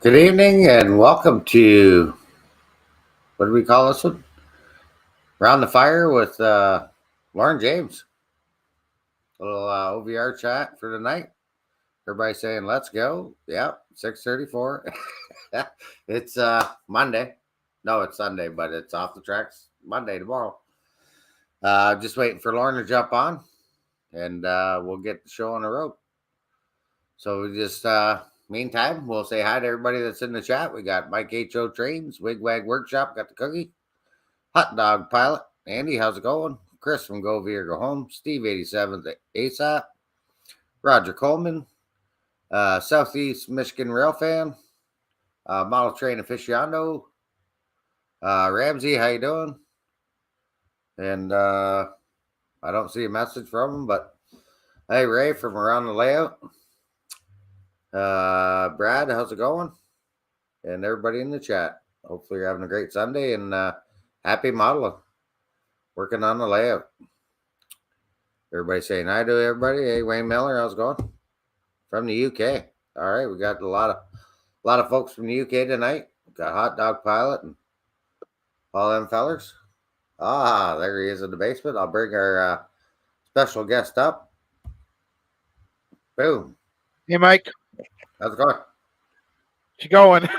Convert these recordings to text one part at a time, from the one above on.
Good evening and welcome to, what do we call this one? Round the Fire with Lorne James. A little OVR chat for tonight. Everybody saying, let's go. Yep, 6:34. It's Monday. No, it's Sunday, but it's off the tracks Monday tomorrow. Just waiting for Lorne to jump on and we'll get the show on the road. So we just, meantime, we'll say hi to everybody that's in the chat. We got Mike H.O. Trains, Wigwag Workshop, got the cookie. Hot Dog Pilot, Andy, how's it going? Chris from Go OVR Go Home, Steve 87, the ASAP, Roger Coleman, Southeast Michigan Rail Fan, Model Train Aficionado, Ramsey, how you doing? And I don't see a message from him, but hey, Ray from Around the Layout, Brad, how's it going? And everybody in the chat. Hopefully you're having a great Sunday and happy modeling. Working on the layout. Everybody saying hi to everybody. Hey, Wayne Miller, how's it going? From the UK. All right, we got a lot of folks from the UK tonight. We got Hot Dog Pilot and all them fellers. Ah, there he is in the basement. I'll bring our special guest up. Boom. Hey, Mike. How's it going? You going?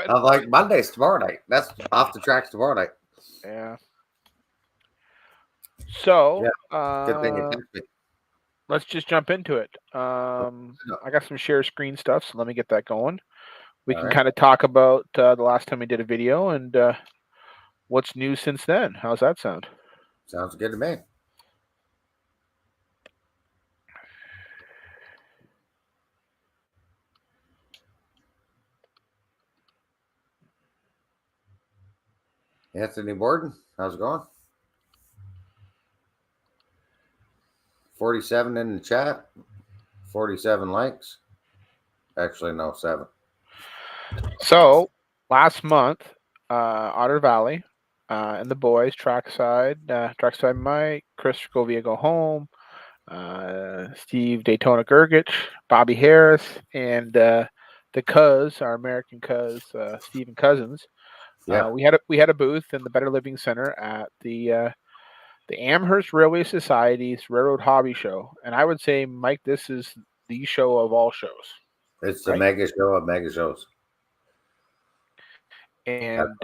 I'm like, Monday's tomorrow night. That's off the tracks tomorrow night. Yeah. So, Good thing you texted me. Let's just jump into it. I got some share screen stuff, so let me get that going. We can kind of talk about the last time we did a video and what's new since then. How's that sound? Sounds good to me. Anthony Borden, how's it going? 47 in the chat, 47 likes. Actually, no, 7. So, last month, Otter Valley and the boys, Trackside Mike, Chris Govia Go Home, Steve Daytona Gergich, Bobby Harris, and the Cuz, our American Cuz, Stephen Cousins. Yeah. We had a booth in the Better Living Center at the Amherst Railway Society's Railroad Hobby Show, and I would say, Mike, this is the show of all shows. It's the mega show of mega shows. And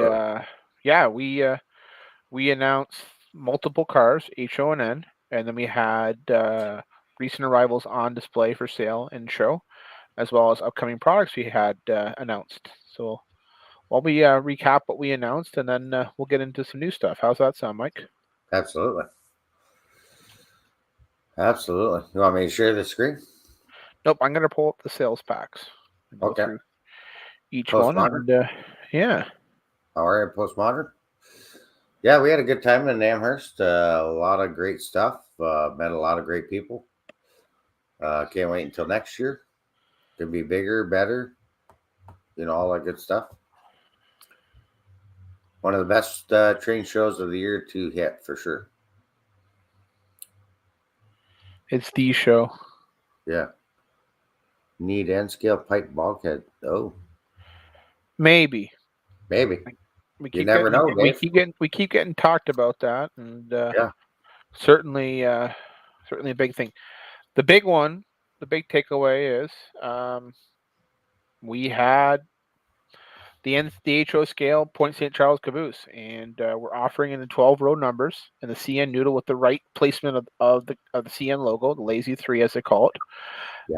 we announced multiple cars, HONN, and then we had recent arrivals on display for sale and show, as well as upcoming products we had announced. So while we recap what we announced, and then we'll get into some new stuff. How's that sound, Mike? Absolutely. You want me to share the screen? Nope, I'm going to pull up the sales packs. Okay. Each one. And, yeah. All right, Postmodern. Yeah, we had a good time in Amherst. A lot of great stuff. Met a lot of great people. Can't wait until next year. Could be bigger, better. All that good stuff. One of the best train shows of the year to hit, for sure. It's the show. Yeah. Need end scale pipe bulkhead. Oh. Maybe. You never know, Dave. We keep getting talked about that, and certainly a big thing. The big one, the big takeaway is we had the HO scale Point St. Charles caboose, and we're offering in the 12 row numbers and the CN noodle with the right placement of the CN logo, the Lazy 3 as they call it,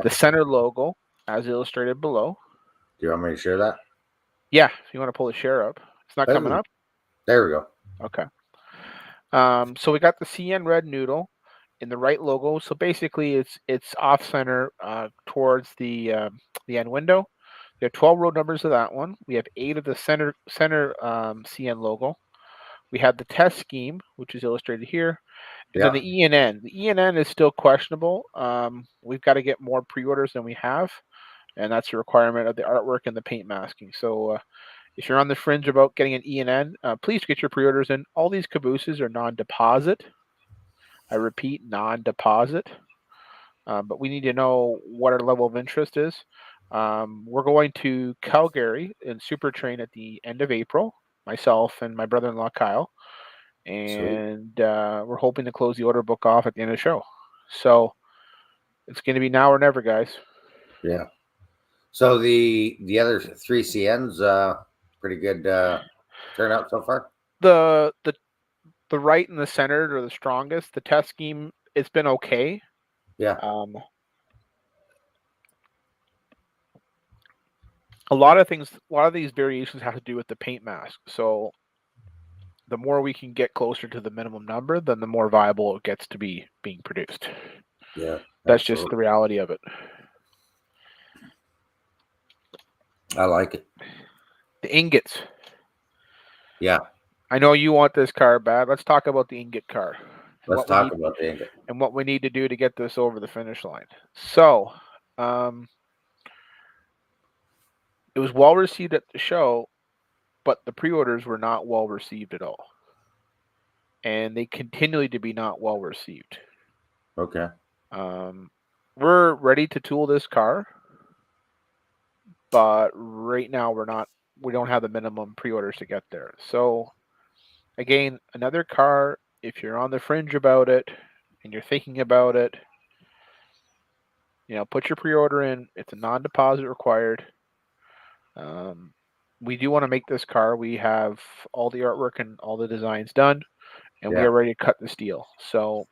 the center logo as illustrated below. Do you want me to share that? Yeah, if you want to pull the share up. It's not coming up. There we go. Okay. So we got the CN red noodle in the right logo. So basically, it's off center towards the end window. We have 12 row numbers of that one. We have 8 of the center CN logo. We have the test scheme, which is illustrated here. And then the ENN. The ENN is still questionable. We've got to get more pre-orders than we have, and that's a requirement of the artwork and the paint masking. So if you're on the fringe about getting an ENN, please get your pre-orders in. All these cabooses are non-deposit. I repeat, non-deposit. but we need to know what our level of interest is. We're going to Calgary in Super Train at the end of April, myself and my brother-in-law Kyle, and we're hoping to close the order book off at the end of the show. So it's going to be now or never, guys. Yeah. So the other 3 CNs, pretty good turnout so far. The right and the center are the strongest. The test scheme, it's been okay. Yeah. A lot of these variations have to do with the paint mask. So the more we can get closer to the minimum number, then the more viable it gets to be being produced. Yeah. That's just the reality of it. I like it. The ingots. Yeah. I know you want this car bad. Let's talk about the ingot car. Let's talk about the ingot. And what we need to do to get this over the finish line. So, it was well received at the show, but the pre-orders were not well received at all. And they continually to be not well received. Okay. We're ready to tool this car, but right now we don't have the minimum pre-orders to get there. So again, another car, if you're on the fringe about it and you're thinking about it, put your pre-order in. It's a non-deposit required. We do want to make this car. We have all the artwork and all the designs done, and we are ready to cut this deal. So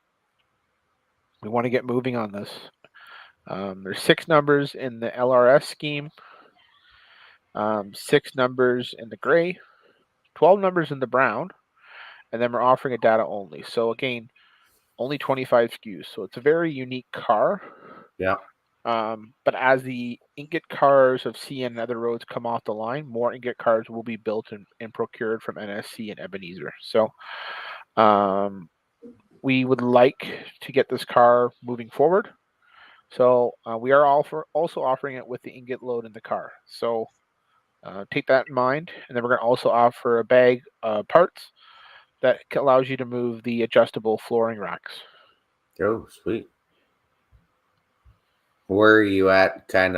we want to get moving on this. There's 6 numbers in the LRS scheme, 6 numbers in the gray, 12 numbers in the brown, and then we're offering a data only. So again, only 25 SKUs. So it's a very unique car. Yeah. But as the ingot cars of CN and other roads come off the line, more ingot cars will be built and procured from NSC and Ebenezer. So we would like to get this car moving forward. So we are also offering it with the ingot load in the car. So take that in mind. And then we're going to also offer a bag of parts that allows you to move the adjustable flooring racks. Oh, sweet. Where are you at? Can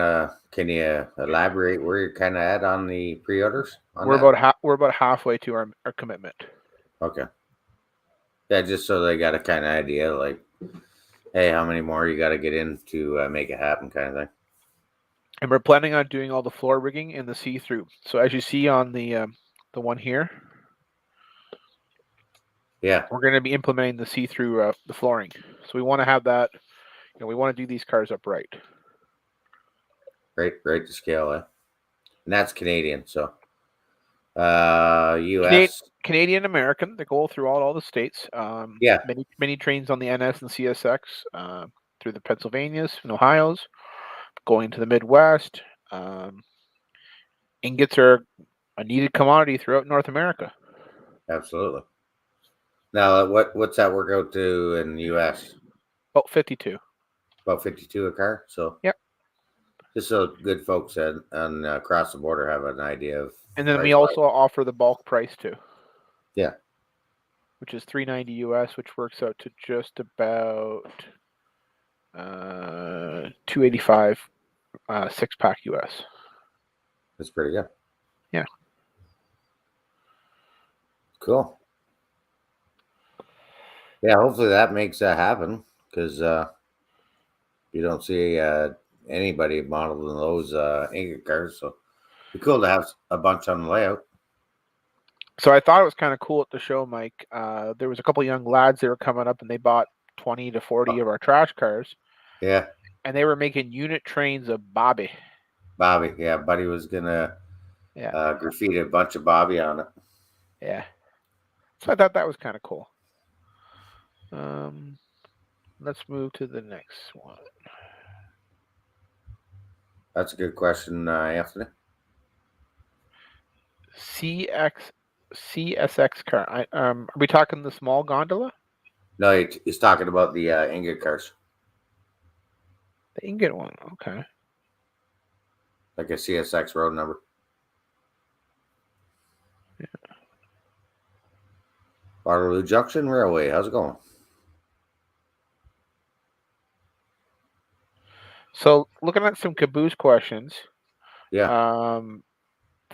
you elaborate where you're kind of at on the pre-orders? We're about halfway to our commitment. Okay. Yeah, just so they got a kind of idea, like, hey, how many more you got to get in to make it happen, kind of thing. And we're planning on doing all the floor rigging and the see-through. So as you see on the one here, yeah, we're going to be implementing the see-through the flooring. So we want to have that. We want to do these cars upright. Great to scale, eh? And that's Canadian, so U.S. Canadian American. They go through all the states. Yeah. Many trains on the NS and CSX through the Pennsylvanias and Ohio's, going to the Midwest. Ingots are a needed commodity throughout North America. Absolutely. Now, what's that work out to in the U.S.? About 52. About 52 a car. So yep. Just so good folks across the border have an idea of. And then we also offer the bulk price too. Yeah. Which is $390 US, which works out to just about $285 6-pack US. That's pretty good. Yeah. Cool. Yeah, hopefully that makes that happen, because you don't see anybody modeling those ingot cars, so it'd be cool to have a bunch on the layout. So I thought it was kind of cool at the show, Mike. There was a couple of young lads that were coming up, and they bought 20 to 40 of our trash cars. Yeah. And they were making unit trains of Bobby. Yeah. Buddy was gonna graffiti a bunch of Bobby on it. Yeah. So I thought that was kind of cool. Let's move to the next one. That's a good question, Anthony. CSX car. Are we talking the small gondola? No, he's talking about the ingot cars. The ingot one, okay. Like a CSX road number. Yeah. Waterloo Junction Railway. How's it going? So looking at some caboose questions, Yeah.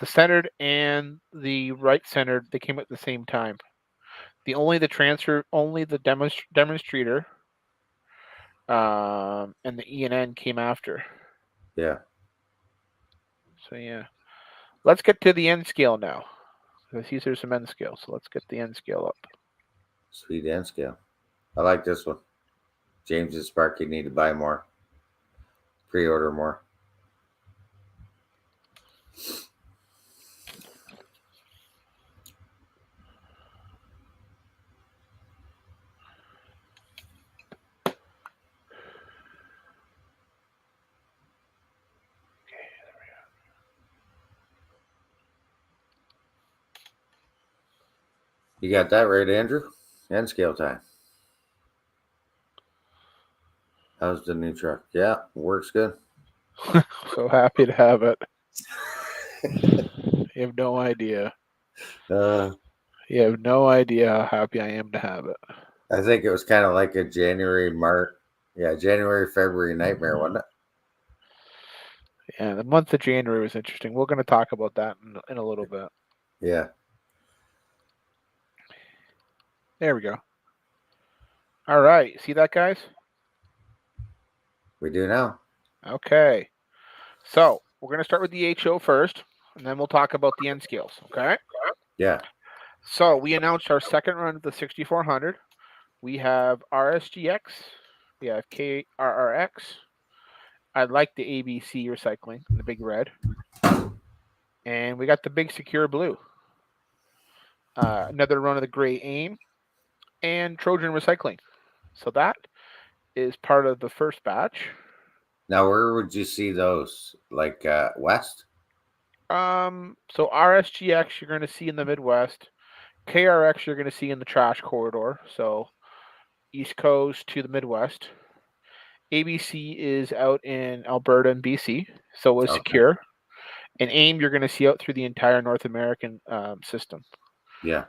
the centered and the right centered, they came at the same time. Only the demonstrator, and the E and N came after. Yeah. So yeah, let's get to the N scale now. I see there's some N scale, so let's get the N scale up. Sweet N scale. I like this one. James and Sparky need to buy more. Pre-order more. You got that right, Andrew? N scale time. How's the new truck? Yeah, works good. So happy to have it. You have no idea. Uh, You have no idea how happy I am to have it. I think it was kind of like a January, February nightmare, wasn't it? Yeah, the month of January was interesting. We're going to talk about that in a little bit. Yeah. There we go. All right. See that, guys? We do now. Okay. So we're going to start with the HO first, and then we'll talk about the N scales. Okay. Yeah. So we announced our second run of the 6400. We have RSGX. We have KRRX. I like the ABC recycling, the big red. And we got the big secure blue. Another run of the gray AIM and Trojan recycling. So that is part of the first batch. Now, where would you see those? Like west? So RSGX you're going to see in the Midwest. KRX you're going to see in the trash corridor. So East Coast to the Midwest. ABC is out in Alberta and BC. So it's secure. And AIM you're going to see out through the entire North American system. Yeah.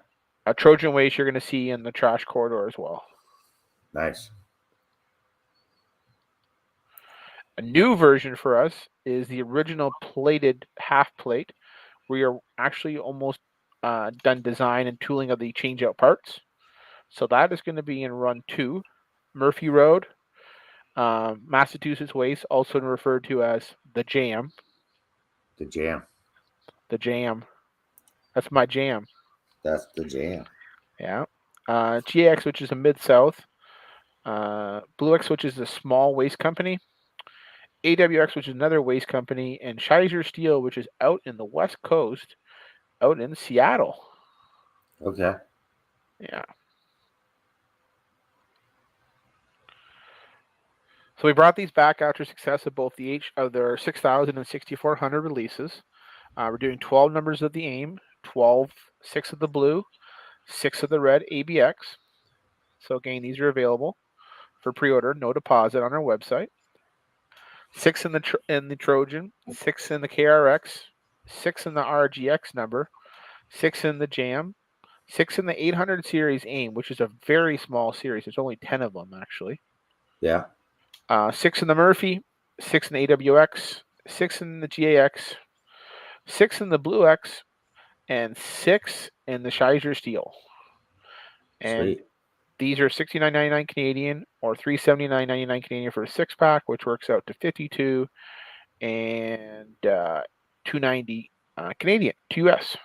Trojan waste you're going to see in the trash corridor as well. Nice. A new version for us is the original plated half plate. We are actually almost done design and tooling of the change-out parts. So that is going to be in run 2, Murphy Road, Massachusetts Waste, also referred to as the Jam. The Jam. The Jam. That's my jam. That's the Jam. Yeah. GX, which is a Mid-South. Blue X, which is a small waste company. AWX, which is another waste company. And Shizer Steel, which is out in the West Coast, out in Seattle. Okay. Yeah. So we brought these back after success of both their 6,000 and 6,400 releases. We're doing 12 numbers of the AIM, 6 of the blue, 6 of the red ABX. So again, these are available for pre-order, no deposit on our website. 6 in the Trojan, 6 in the KRX, 6 in the RGX number, 6 in the Jam, 6 in the 800 series AIM, which is a very small series. There's only 10 of them actually. Yeah. 6 in the Murphy, 6 in the AWX, 6 in the GAX, 6 in the Blue X, and 6 in the Shizer Steel. And Sweet. these are $69.99 Canadian or $379.99 Canadian for a 6-pack, which works out to $52 and $290 Canadian to US.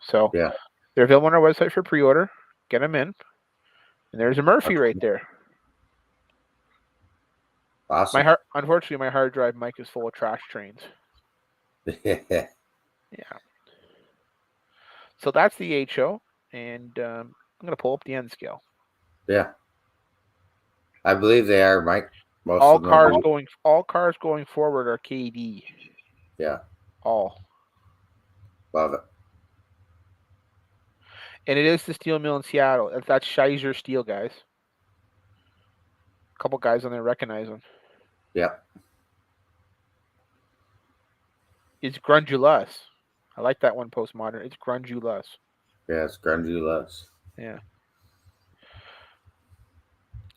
So yeah, they're available on our website for pre-order. Get them in. And there's a Murphy right there. Awesome. Unfortunately, my hard drive mic is full of trash trains. Yeah. So that's the HO, and I'm going to pull up the N scale. Yeah. I believe they are, Mike. All cars going forward are KD. Yeah. All. Love it. And it is the steel mill in Seattle. That's Shizer Steel, guys. A couple guys on there recognize them. Yep. It's grungulous. I like that one, postmodern. It's grungulous. Yeah, it's grungulous. Yeah.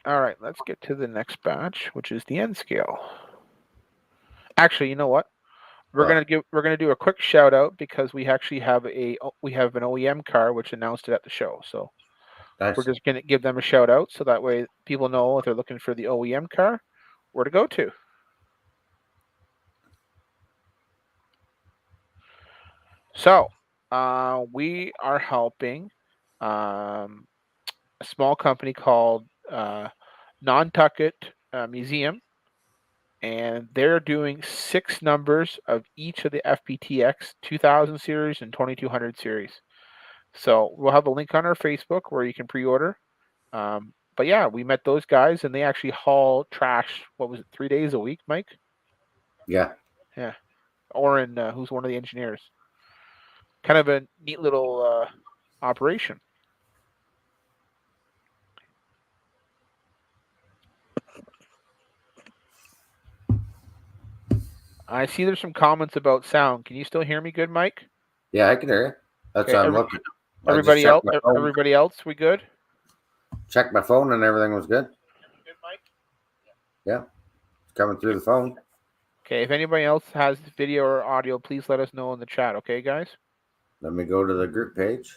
All right, let's get to the next batch, which is the N scale. Actually, you know what? We're gonna do a quick shout out because we actually have an OEM car which announced it at the show. So Nice. we're just gonna give them a shout out so that way people know if they're looking for the OEM car, where to go to. So we are helping a small company called Nantucket Museum, and they're doing 6 numbers of each of the FPTX 2000 series and 2200 series. So we'll have a link on our Facebook where you can pre-order. But yeah, we met those guys, and they actually haul trash. What was it, 3 days a week, Mike? Yeah. Yeah. Oren, who's one of the engineers. Kind of a neat little operation. I see there's some comments about sound. Can you still hear me good, Mike? Yeah, I can hear you. That's Okay, what I'm looking. Everybody else, we good? Checked my phone and everything was good. Good, Mike? Yeah. It's coming through the phone. Okay, if anybody else has video or audio, please let us know in the chat, okay, guys? Let me go to the group page.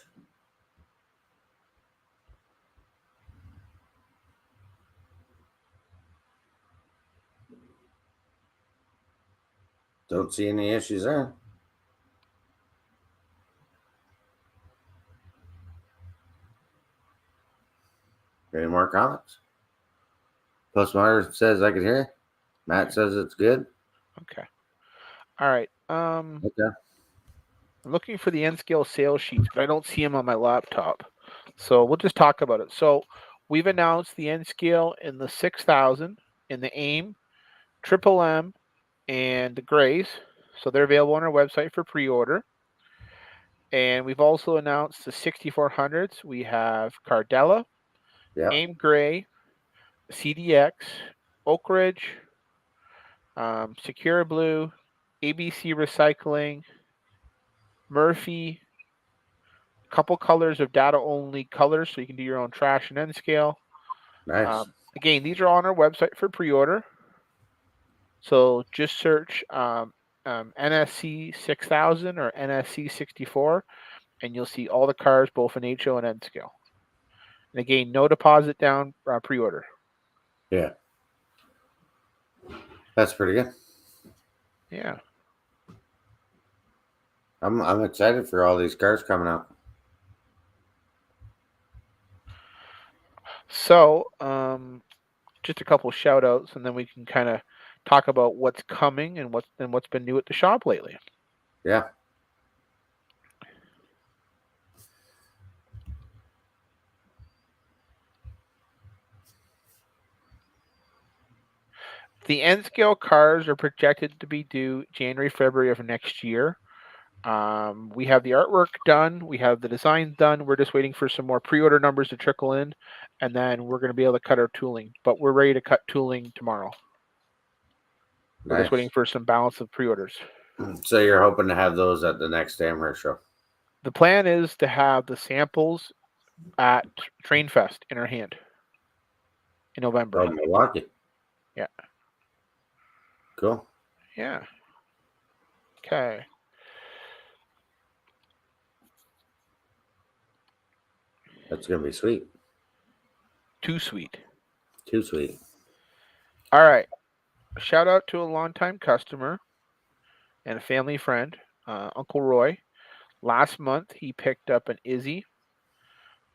Don't see any issues there. Any more comments? Plus Myers says I can hear. Matt says it's good. Okay. All right. Okay. I'm looking for the N-scale sales sheets, but I don't see them on my laptop. So we'll just talk about it. So we've announced the N-scale in the 6000, in the AIM, Triple M, and the Grays. So they're available on our website for pre-order. And we've also announced the 6400s. We have Cardella, AIM Gray, CDX, Oak Ridge, Secure Blue, ABC Recycling, Murphy, a couple colors of data only colors so you can do your own trash and N scale. Nice. Again, these are on our website for pre-order. So just search NSC 6000 or NSC 64 and you'll see all the cars both in HO and N scale. And again, no deposit down, pre-order. Yeah. That's pretty good. Yeah. I'm excited for all these cars coming out. So, just a couple shout outs and then we can kind of talk about what's coming and what's been new at the shop lately. Yeah. The N-scale cars are projected to be due January, February of next year. We have the artwork done. We have the designs done. We're just waiting for some more pre-order numbers to trickle in, and then we're going to be able to cut our tooling. But we're ready to cut tooling tomorrow. We're just waiting for some balance of pre-orders. So you're hoping to have those at the next Amherst show? The plan is to have the samples at Train Fest in our hand in November. Oh, Milwaukee. Yeah. Cool. Yeah. Okay. That's going to be sweet. Too sweet. Too sweet. All right. Shout out to a longtime customer and a family friend, Uncle Roy. Last month, he picked up an Izzy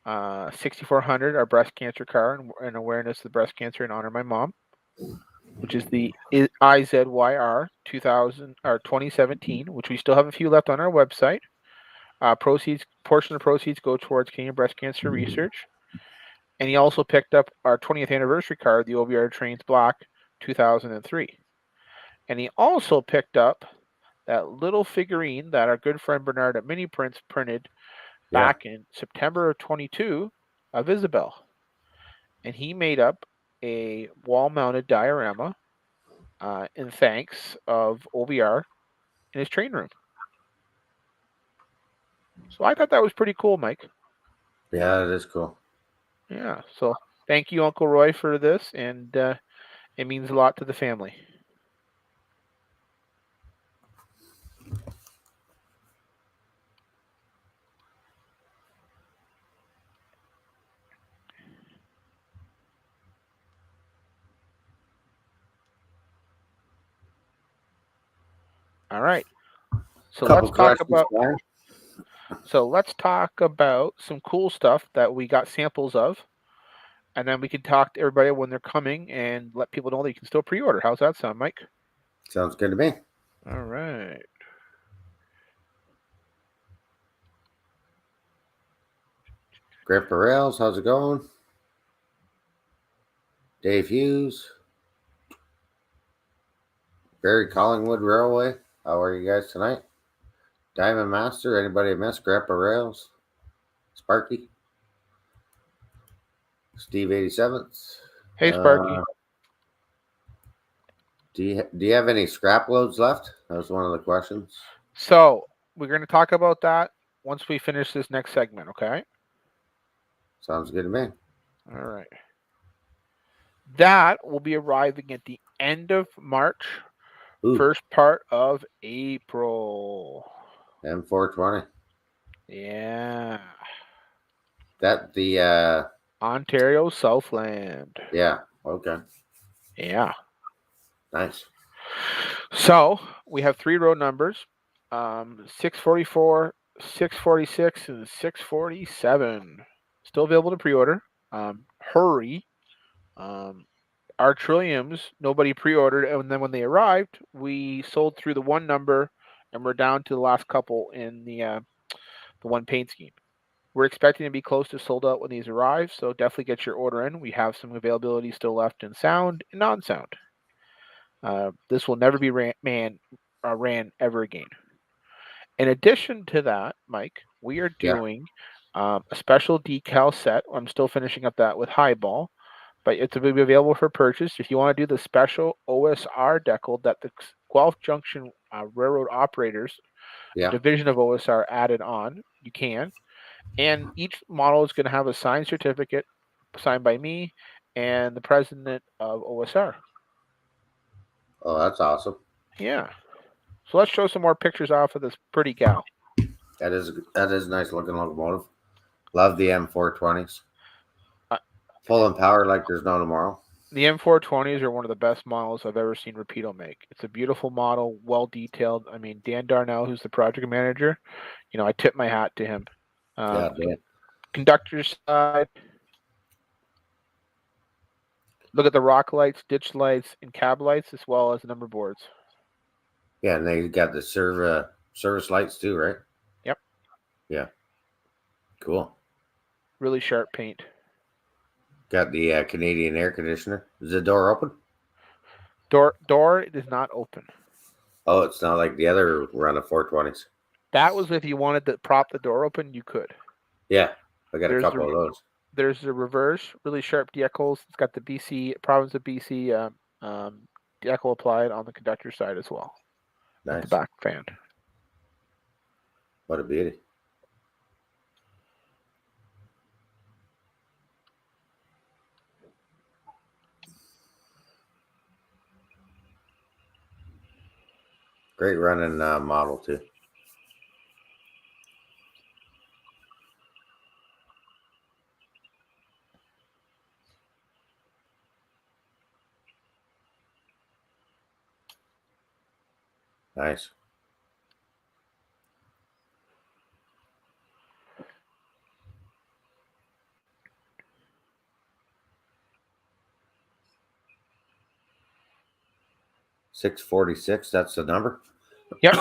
6400, our breast cancer car, in awareness of breast cancer in honor of my mom, which is the IZYR 2017, which we still have a few left on our website. Portion of the proceeds go towards Canadian breast cancer research. And he also picked up our 20th anniversary car, the OVR Trains Black 2003. And he also picked up that little figurine that our good friend Bernard at Mini Prints printed back in September of 22 of Isabel. And he made up a wall-mounted diorama in thanks of OVR in his train room. So I thought that was pretty cool, Mike. Yeah, that is cool. Yeah, so thank you, Uncle Roy, for this, and it means a lot to the family. All right. So Couple let's talk questions. about some cool stuff that we got samples of, and then we can talk to everybody when they're coming and let people know that you can still pre-order. How's that sound, Mike? Sounds good to me. All right. Grandpa Rails, how's it going? Dave Hughes. Barry Collingwood Railway. How are you guys tonight? Diamond Master, anybody miss? Grandpa Rails. Sparky. Steve 87th. Hey, Sparky. Do you have any scrap loads left? That was one of the questions. So we're going to talk about that once we finish this next segment, okay? Sounds good to me. All right. That will be arriving at the end of March, Ooh, first part of April. M420. Yeah. That the Ontario Southland. yeah, okay. Yeah. Nice. So we have 3 road numbers, 644, 646, and 647. Still available to pre-order. Hurry. Our Trilliums, nobody pre-ordered, and then when they arrived, we sold through the one number, and we're down to the last couple in the one paint scheme. We're expecting to be close to sold out when these arrive, so definitely get your order in. We have some availability still left in sound and non-sound. This will never be ran ever again. In addition to that, Mike, we are doing a special decal set. I'm still finishing up that with Highball, but it's going to be available for purchase. If you want to do the special OSR decal that the Guelph Junction Railroad Operators, division of OSR, added on, you can. And each model is going to have a signed certificate signed by me and the president of OSR. Oh, that's awesome. Yeah. So let's show some more pictures off of this pretty gal. That is a nice looking locomotive. Love the M420s. Pulling power like there's no tomorrow. The M420s are one of the best models I've ever seen Rapido make. It's a beautiful model, well detailed. I mean, Dan Darnell, who's the project manager, I tip my hat to him. Conductor side. Look at the rock lights, ditch lights, and cab lights, as well as the number boards. Yeah, and they got the service lights too, right? Yep. Yeah. Cool. Really sharp paint. Got the Canadian air conditioner. Is the door open? Door is not open. Oh, it's not like the other run of 420s. That was if you wanted to prop the door open, you could. Yeah, I got a couple of those. There's a reverse, really sharp decals. It's got the province of BC decal applied on the conductor side as well. Nice. At the back fan. What a beauty. Great running model too. Nice. $646, that's the number? Yep.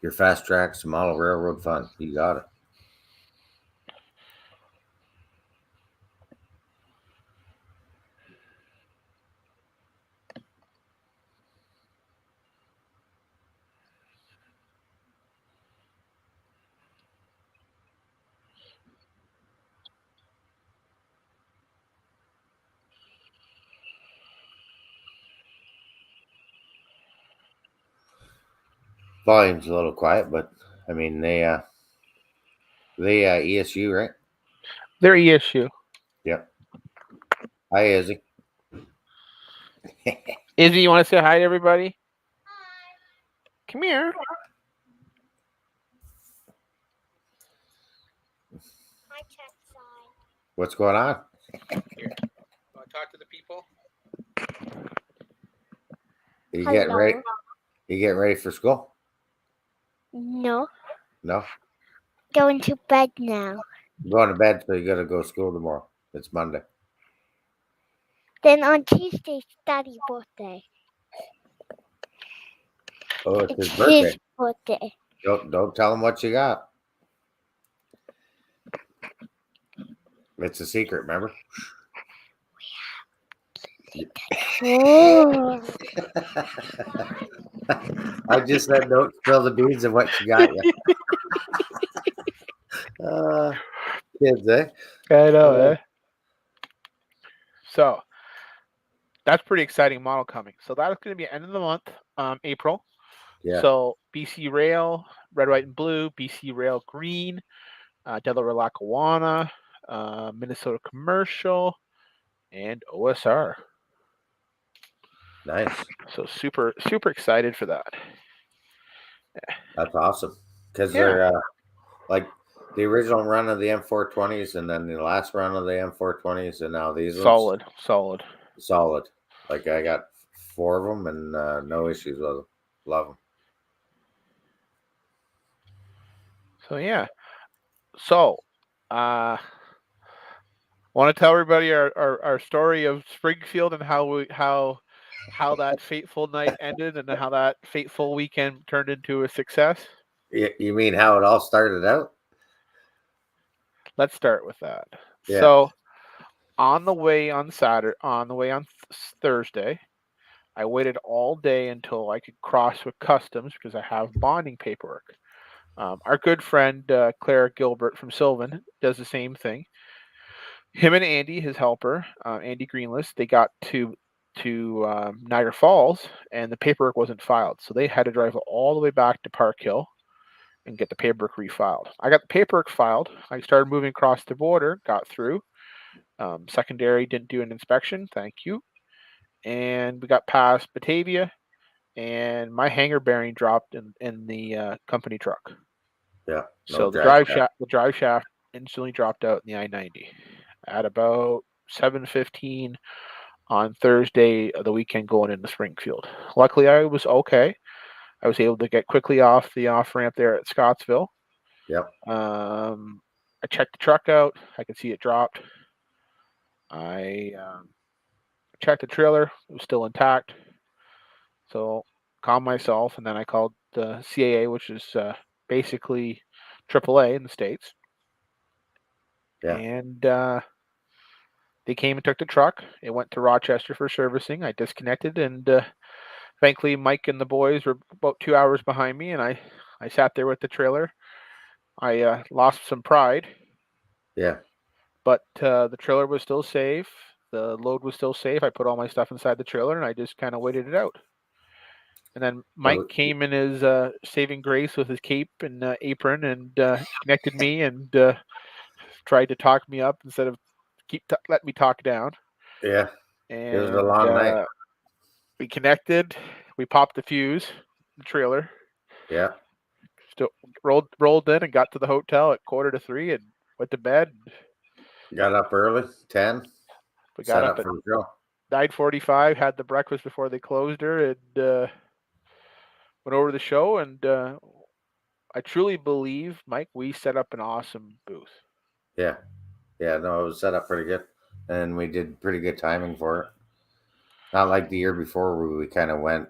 Your fast tracks model railroad fun. You got it. Volume's a little quiet, but I mean they ESU, right? They're ESU. Yep. Hi, Izzy. Izzy, you want to say hi to everybody? Hi. Come here. Hi, check side. What's going on? Here. Want to talk to the people? You getting ready? You getting ready for school? No, No. going to bed now. You're going to bed, so you got to go to school tomorrow. It's Monday. Then on Tuesday's Daddy's birthday. Oh, it's his It's birthday. his birthday. Don't tell him what you got. It's a secret, remember? Oh. I just said don't spill the beans of what you got. Kids, eh? I know, eh? So that's pretty exciting model coming. So that's going to be end of the month, April. Yeah. So BC Rail, red, white, and blue. BC Rail green, Delaware Lackawanna, Minnesota Commercial, and OSR. Nice. So super excited for that. That's awesome. Because Yeah. they're like the original run of the M420s, and then the last run of the M420s, and now these ones. Solid. Like I got 4 of them, and no issues with them. Love them. So yeah. So want to tell everybody our story of Springfield and how that fateful night ended and how that fateful weekend turned into a success? You mean how it all started out? Let's start with that. Yeah. So on the way on Thursday, I waited all day until I could cross with customs because I have bonding paperwork. Our good friend Claire Gilbert from Sylvan does the same thing. Him and Andy, his helper, Andy Greenlist, they got to Niagara Falls, and the paperwork wasn't filed, so they had to drive all the way back to Park Hill and get the paperwork refiled. I got the paperwork filed. I started moving across the border, got through. Secondary didn't do an inspection, thank you, and we got past Batavia, and my hanger bearing dropped in the company truck. Yeah. So the drive shaft instantly dropped out in the I-90 at about 7:15 on Thursday of the weekend going into Springfield. Luckily, I was okay. I was able to get quickly off the off ramp there at Scottsville. Yep. I checked the truck out. I could see it dropped. I checked the trailer. It was still intact. So calmed myself, and then I called the CAA, which is basically AAA in the States. Yeah. And they came and took the truck. It went to Rochester for servicing. I disconnected, and thankfully Mike and the boys were about 2 hours behind me, and I sat there with the trailer. I lost some pride. Yeah. But the trailer was still safe. The load was still safe. I put all my stuff inside the trailer, and I just kind of waited it out. And then Mike came in his saving grace with his cape and apron and connected me and tried to talk me up instead of let me talk down. Yeah. And it was a long night. We connected. We popped the fuse, the trailer. Yeah. Still rolled in and got to the hotel at 2:45 and went to bed. Got up early, 10. We got up for the show. 9:45. Had the breakfast before they closed her, and went over to the show. And I truly believe, Mike, we set up an awesome booth. Yeah. Yeah, no, it was set up pretty good. And we did pretty good timing for it. Not like the year before where we kind of went,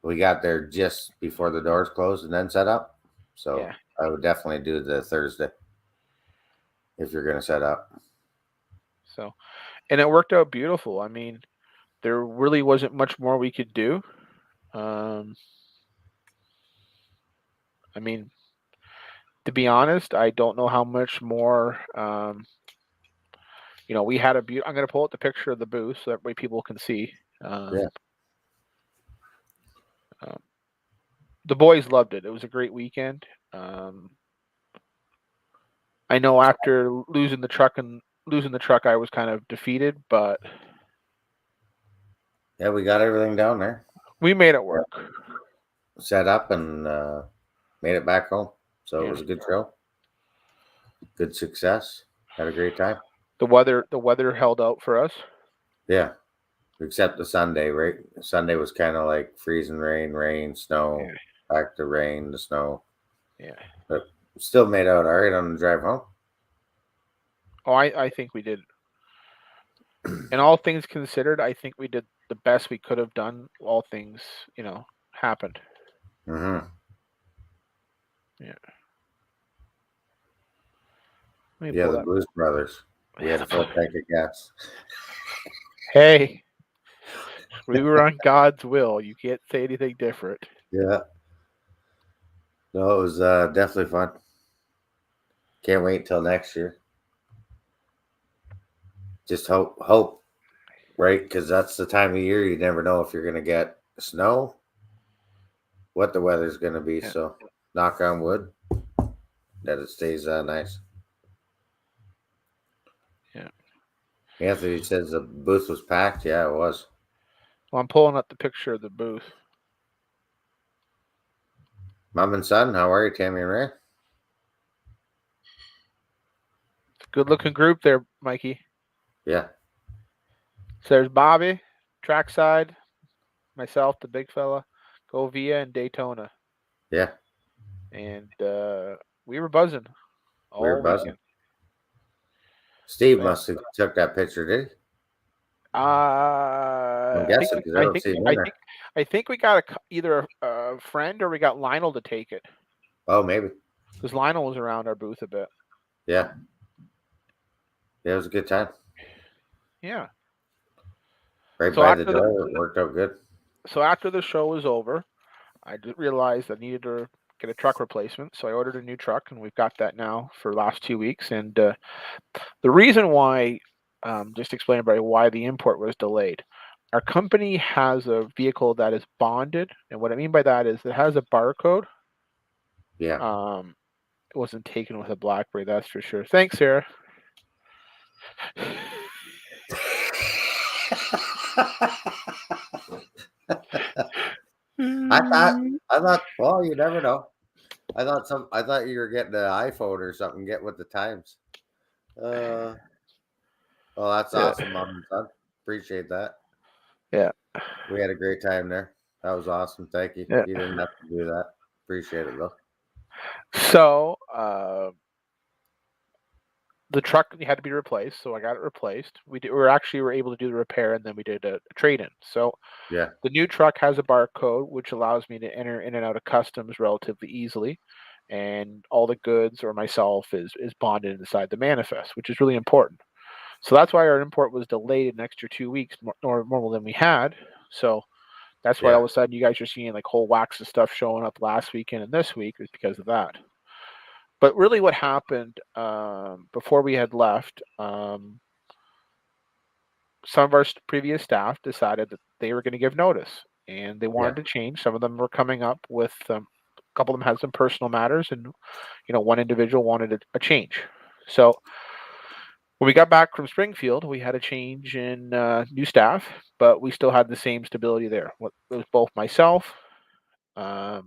we got there just before the doors closed and then set up. So yeah. I would definitely do the Thursday if you're going to set up. So, and it worked out beautiful. I mean, there really wasn't much more we could do. I mean, to be honest, I don't know how much more. We had I'm going to pull out the picture of the booth so that way people can see. The boys loved it. It was a great weekend. I know after losing the truck, I was kind of defeated, but yeah, we got everything down there. We made it work. Set up and made it back home. So it was a good show. Good success. Had a great time. The weather held out for us. Yeah. except the Sunday, right? Sunday was kind of like freezing rain, snow, Yeah. back to rain, the snow. Yeah. But still made out all right on the drive home. Oh, I think we did. And all things considered, I think we did the best we could have done. All things, happened. Mm-hmm. Yeah. Let me Yeah, pull the that. Blues Brothers. We had a full tank of gas. Hey, we were on God's will. You can't say anything different. Yeah. No, it was definitely fun. Can't wait till next year. Just hope, right? Because that's the time of year you never know if you're gonna get snow, what the weather's gonna be. Yeah. So, knock on wood that it stays nice. Yeah. Anthony says the booth was packed. Yeah, it was. Well, I'm pulling up the picture of the booth. Mom and son, how are you, Tammy and Ray? Good looking group there, Mikey. Yeah. So there's Bobby, trackside, myself, the big fella, Govia, and Daytona. Yeah. And we were buzzing We were all buzzing. weekend. Steve Yeah. must have took that picture, did he? I'm I guessing think because I don't see him in there. I think we got either a friend or we got Lionel to take it Oh, maybe. because Lionel was around our booth a bit. Yeah. Yeah, it was a good time. Yeah. Right So by the after door, it worked out good. So after the show was over, I realized I needed to get a truck replacement. So I ordered a new truck, and we've got that now for the last 2 weeks. And the reason why, just explain everybody why the import was delayed. Our company has a vehicle that is bonded, and what I mean by that is it has a barcode. Yeah. It wasn't taken with a BlackBerry, that's for sure. Thanks, Sarah. I thought, well, you never know. I thought you were getting an iPhone or something, get with the times. Well, that's Yeah. awesome, Mom and Son. Appreciate that. Yeah. We had a great time there. That was awesome. Thank you. Yeah. You didn't have to do that. Appreciate it though. So the truck had to be replaced, so I got it replaced. We were able to do the repair, and then we did a trade-in. So Yeah. the new truck has a barcode, which allows me to enter in and out of customs relatively easily, and all the goods or myself is bonded inside the manifest, which is really important. So that's why our import was delayed an extra 2 weeks more normal than we had. So that's why all Yeah. of a sudden you guys are seeing like whole wax of stuff showing up last weekend and this week is because of that. But really, what happened before we had left, some of our previous staff decided that they were going to give notice, and they wanted to change. Some of them were coming up with a couple of them had some personal matters, and one individual wanted a change. So when we got back from Springfield, we had a change in new staff, but we still had the same stability there. It was both myself, my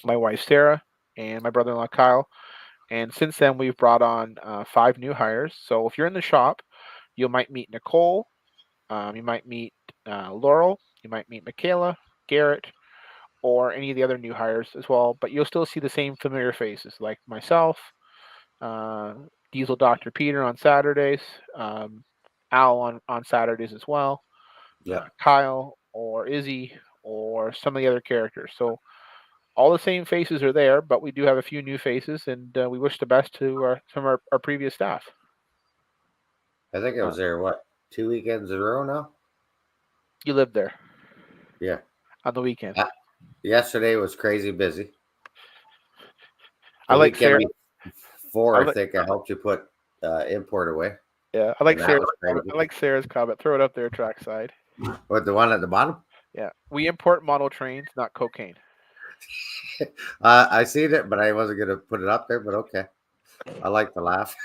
wife Sarah, and my brother-in-law Kyle. And since then, we've brought on 5 new hires. So if you're in the shop, you might meet Nicole, you might meet Laurel, you might meet Michaela, Garrett, or any of the other new hires as well. But you'll still see the same familiar faces like myself, Diesel Dr. Peter on Saturdays, Al on Saturdays as well, Yeah. Kyle or Izzy or some of the other characters. So all the same faces are there, but we do have a few new faces, and we wish the best to some of our previous staff. I think I was there, what, 2 weekends in a row now? You lived there. Yeah. On the weekend. Yesterday was crazy busy. I like Sarah. Before, I think I helped you put import away. Yeah, I like Sarah's comment. Throw it up there, trackside. What, the one at the bottom? Yeah, we import model trains, not cocaine. I seen it, but I wasn't gonna put it up there. But okay, I like to laugh.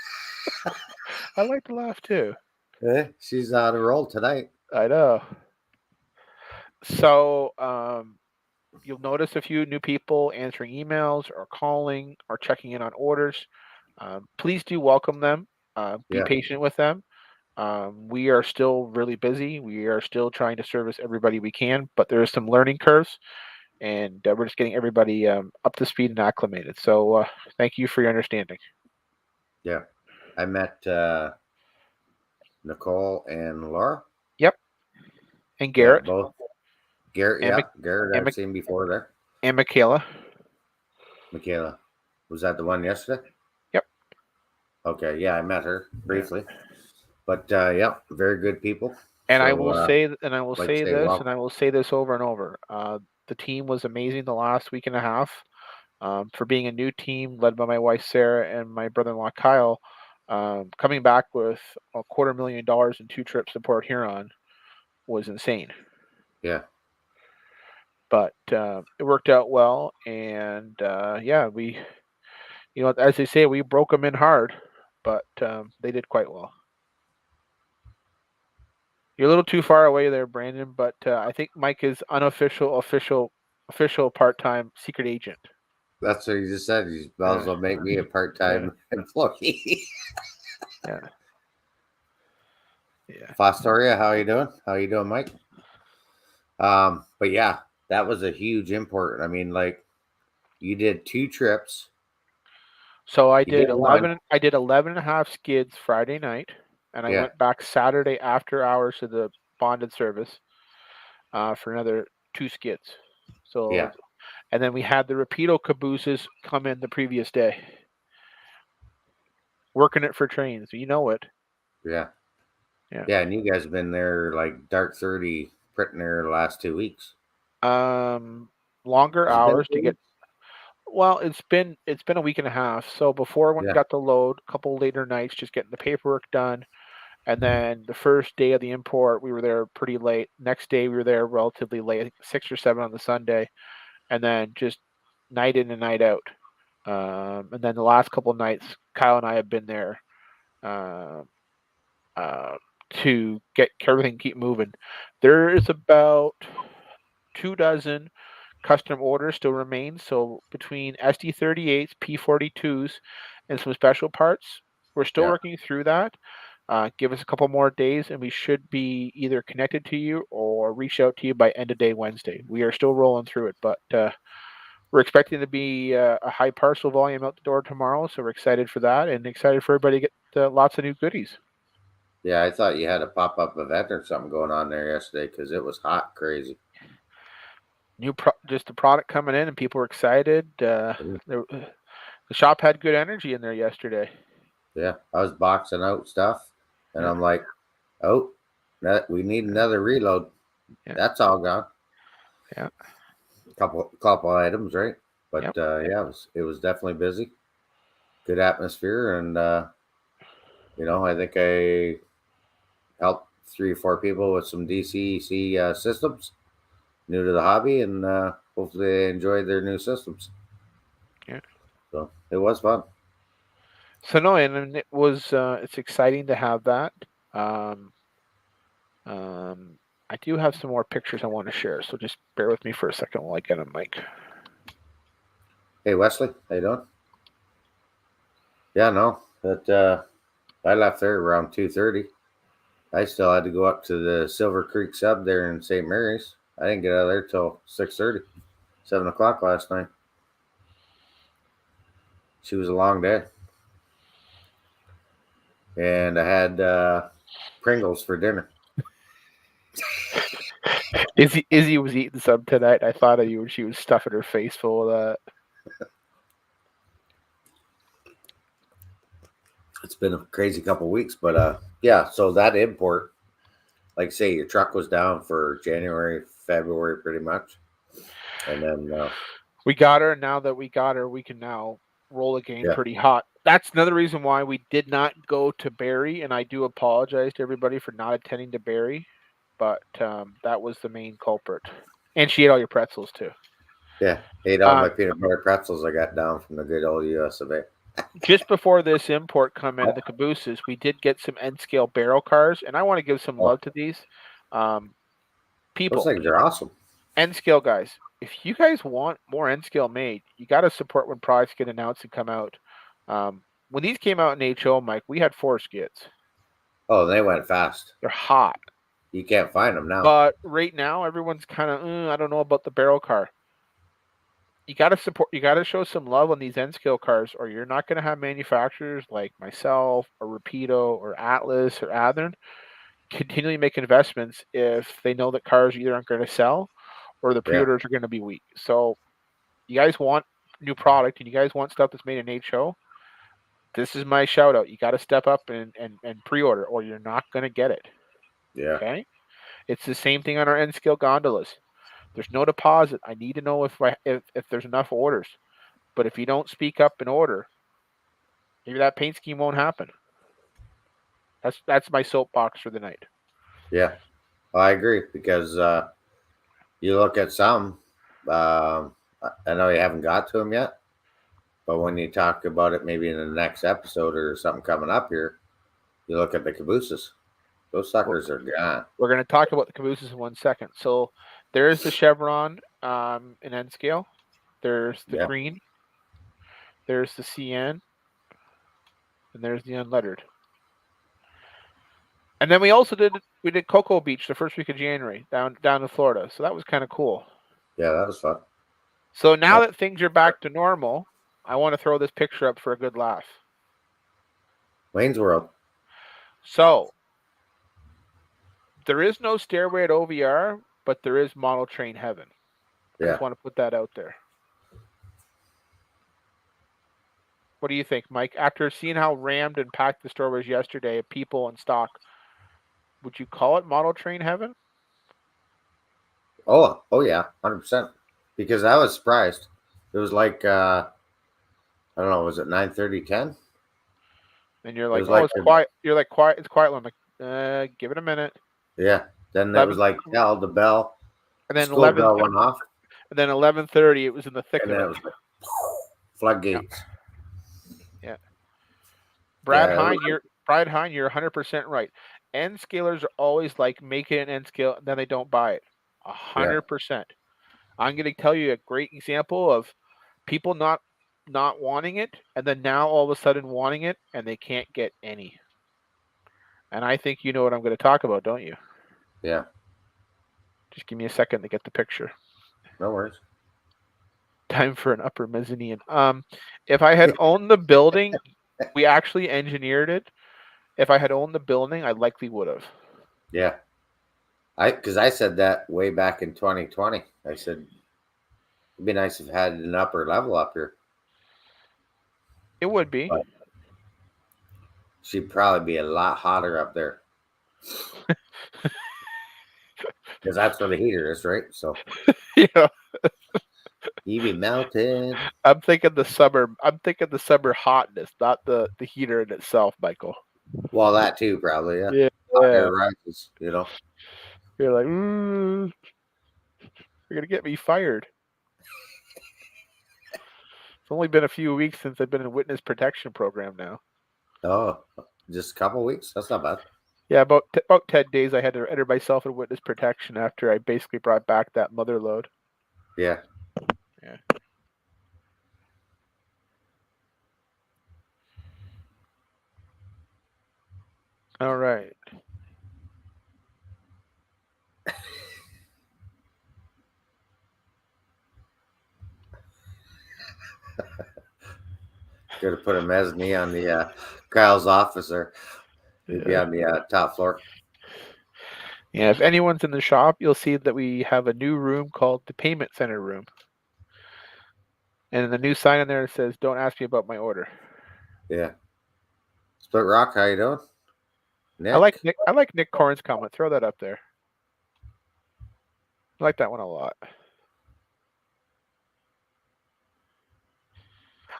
I like to laugh too. She's on a roll tonight. I know. So you'll notice a few new people answering emails or calling or checking in on orders. Please do welcome them. Be patient with them. We are still really busy. We are still trying to service everybody we can, but there are some learning curves, and we're just getting everybody up to speed and acclimated. So thank you for your understanding. Yeah. I met Nicole and Laura. Yep. And Yeah, Garrett. both. Garrett, And, Garrett and, I've seen before there. and Michaela. Michaela. Was that the one yesterday? Yep. Okay, yeah, I met her briefly. Yeah. But yeah, very good people. And so, I will say, and I will like say this, well, and I will say this over and over. The team was amazing the last week and a half. For being a new team led by my wife Sarah and my brother-in-law Kyle, coming back with $250,000 in 2 trips to Port Huron was insane. Yeah. But it worked out well, and yeah, we, as they say, we broke them in hard, but they did quite well. You're a little too far away there, Brandon, but I think Mike is unofficial, official part-time secret agent. That's what you just said. You might as well make me a part-time employee. Yeah. Yeah. Fostoria, how you doing? How you doing, Mike? But yeah, that was a huge import. I mean, like, you did 2 trips. So I did 11. I did 11 and a half skids Friday night, and I went back Saturday after hours to the bonded service for another 2 skids. So, and then we had the Rapido cabooses come in the previous day, working it for trains. You know it. Yeah. Yeah, and you guys have been there like dark 30, printing there the last 2 weeks. Longer hours to get. Well, it's been a week and a half. So before when we got the load, a couple later nights, just getting the paperwork done. And then the first day of the import, we were there pretty late. Next day, we were there relatively late, I think 6 or 7 on the Sunday. And then just night in and night out. And then the last couple of nights, Kyle and I have been there to get everything keep moving. There is about 24 custom orders still remain. So between SD38s, P42s, and some special parts, we're still working through that. Give us a couple more days, and we should be either connected to you or reach out to you by end of day Wednesday. We are still rolling through it, but we're expecting to be a high parcel volume out the door tomorrow, so we're excited for that and excited for everybody to get lots of new goodies. Yeah, I thought you had a pop-up event or something going on there yesterday because it was hot, crazy. Just the product coming in, and people were excited. The shop had good energy in there yesterday. Yeah, I was boxing out stuff, and I'm like, oh, we need another reload. That's all gone. Yeah, couple items, right? But yeah, it was definitely busy. Good atmosphere, and I think I helped 3 or 4 people with some DCC systems, new to the hobby, and hopefully they enjoyed their new systems. Yeah. So it was fun. So no, and it was it's exciting to have that. I do have some more pictures I want to share, so just bear with me for a second while I get them, Mike. Hey Wesley, how you doing? Yeah, no, but I left there around 2:30. I still had to go up to the Silver Creek sub there in St. Mary's. I didn't get out of there till 6:30, 7 o'clock last night. She was a long day. And I had Pringles for dinner. Izzy was eating some tonight. I thought of you when she was stuffing her face full of that. It's been a crazy couple of weeks, but yeah, so that import, like say your truck was down for January, February pretty much. And then we got her, and now that we got her, we can now roll again pretty hot. That's another reason why we did not go to Barrie, and I do apologize to everybody for not attending to Barrie, but that was the main culprit. And she ate all your pretzels too. Yeah, ate all my peanut butter pretzels I got down from the good old US of A. Just before this import come in, the cabooses, we did get some end scale barrel cars, and I want to give some love to these people. Those things are awesome. End scale guys, if you guys want more end scale made, you got to support when products get announced and come out. When these came out in HO, Mike, we had 4 skids. Oh, they went fast. They're hot. You can't find them now. But right now, everyone's kind of, I don't know about the barrel car. You got to support. You got to show some love on these N scale cars, or you're not going to have manufacturers like myself, or Rapido, or Atlas, or Athearn continually make investments if they know that cars either aren't going to sell, or the pre-orders are going to be weak. So, you guys want new product, and you guys want stuff that's made in HO. This is my shout out. You got to step up and pre-order, or you're not going to get it. Yeah. Okay. It's the same thing on our N scale gondolas. There's no deposit. I need to know if there's enough orders. But if you don't speak up and order, maybe that paint scheme won't happen. That's my soapbox for the night. Yeah, well, I agree because you look at some. I know you haven't got to them yet, but when you talk about it, maybe in the next episode or something coming up here, you look at the cabooses. Those suckers are gone. We're going to talk about the cabooses in 1 second. So there's the Chevron in N scale. There's the green. There's the CN. And there's the unlettered. And then we did Cocoa Beach the first week of January down in Florida. So that was kind of cool. Yeah, that was fun. So now that things are back to normal, I want to throw this picture up for a good laugh. Wayne's World. So there is no stairway at OVR, but there is model train heaven. I just want to put that out there. What do you think, Mike? After seeing how rammed and packed the store was yesterday of people and stock, would you call it model train heaven? Oh yeah, 100%. Because I was surprised. It was like I don't know, was it 9:30, 10? And you're like, it's quiet. You're like, quiet. It's quiet. I'm like, give it a minute. Yeah. Then it was like the bell. And then 11 bell went off. And then 11:30, it was in the thick of it. It was like floodgates. Yeah. Brad Hine, you're 100% right. N scalers are always like make it an N scale, and then they don't buy it. 100%. I'm going to tell you a great example of people not wanting it, and then now all of a sudden wanting it, and they can't get any. And I think you know what I'm going to talk about, don't you? Yeah. Just give me a second to get the picture. No worries. Time for an upper mezzanine. If I had owned the building, we actually engineered it. If I had owned the building, I likely would have. Yeah. Because I said that way back in 2020. I said it'd be nice if it had an upper level up here. It would be. But she'd probably be a lot hotter up there. Because that's where the heater is, right? So yeah. You be melting. I'm thinking the summer hotness, not the heater in itself, Michael. Well, that too, probably, yeah. Yeah. Air rises, you know. You're like, you're gonna get me fired. It's only been a few weeks since I've been in witness protection program now. Oh, just a couple weeks? That's not bad. Yeah, about 10 days I had to enter myself in witness protection after I basically brought back that mother load. Yeah. Yeah. All right. Could have put a mezzanine on the Kyle's officer. He'd be on the top floor. Yeah, if anyone's in the shop, you'll see that we have a new room called the payment center room. And the new sign in there says, "Don't ask me about my order." Yeah. Split Rock, how you doing? Nick? I like Nick Corn's comment. Throw that up there. I like that one a lot.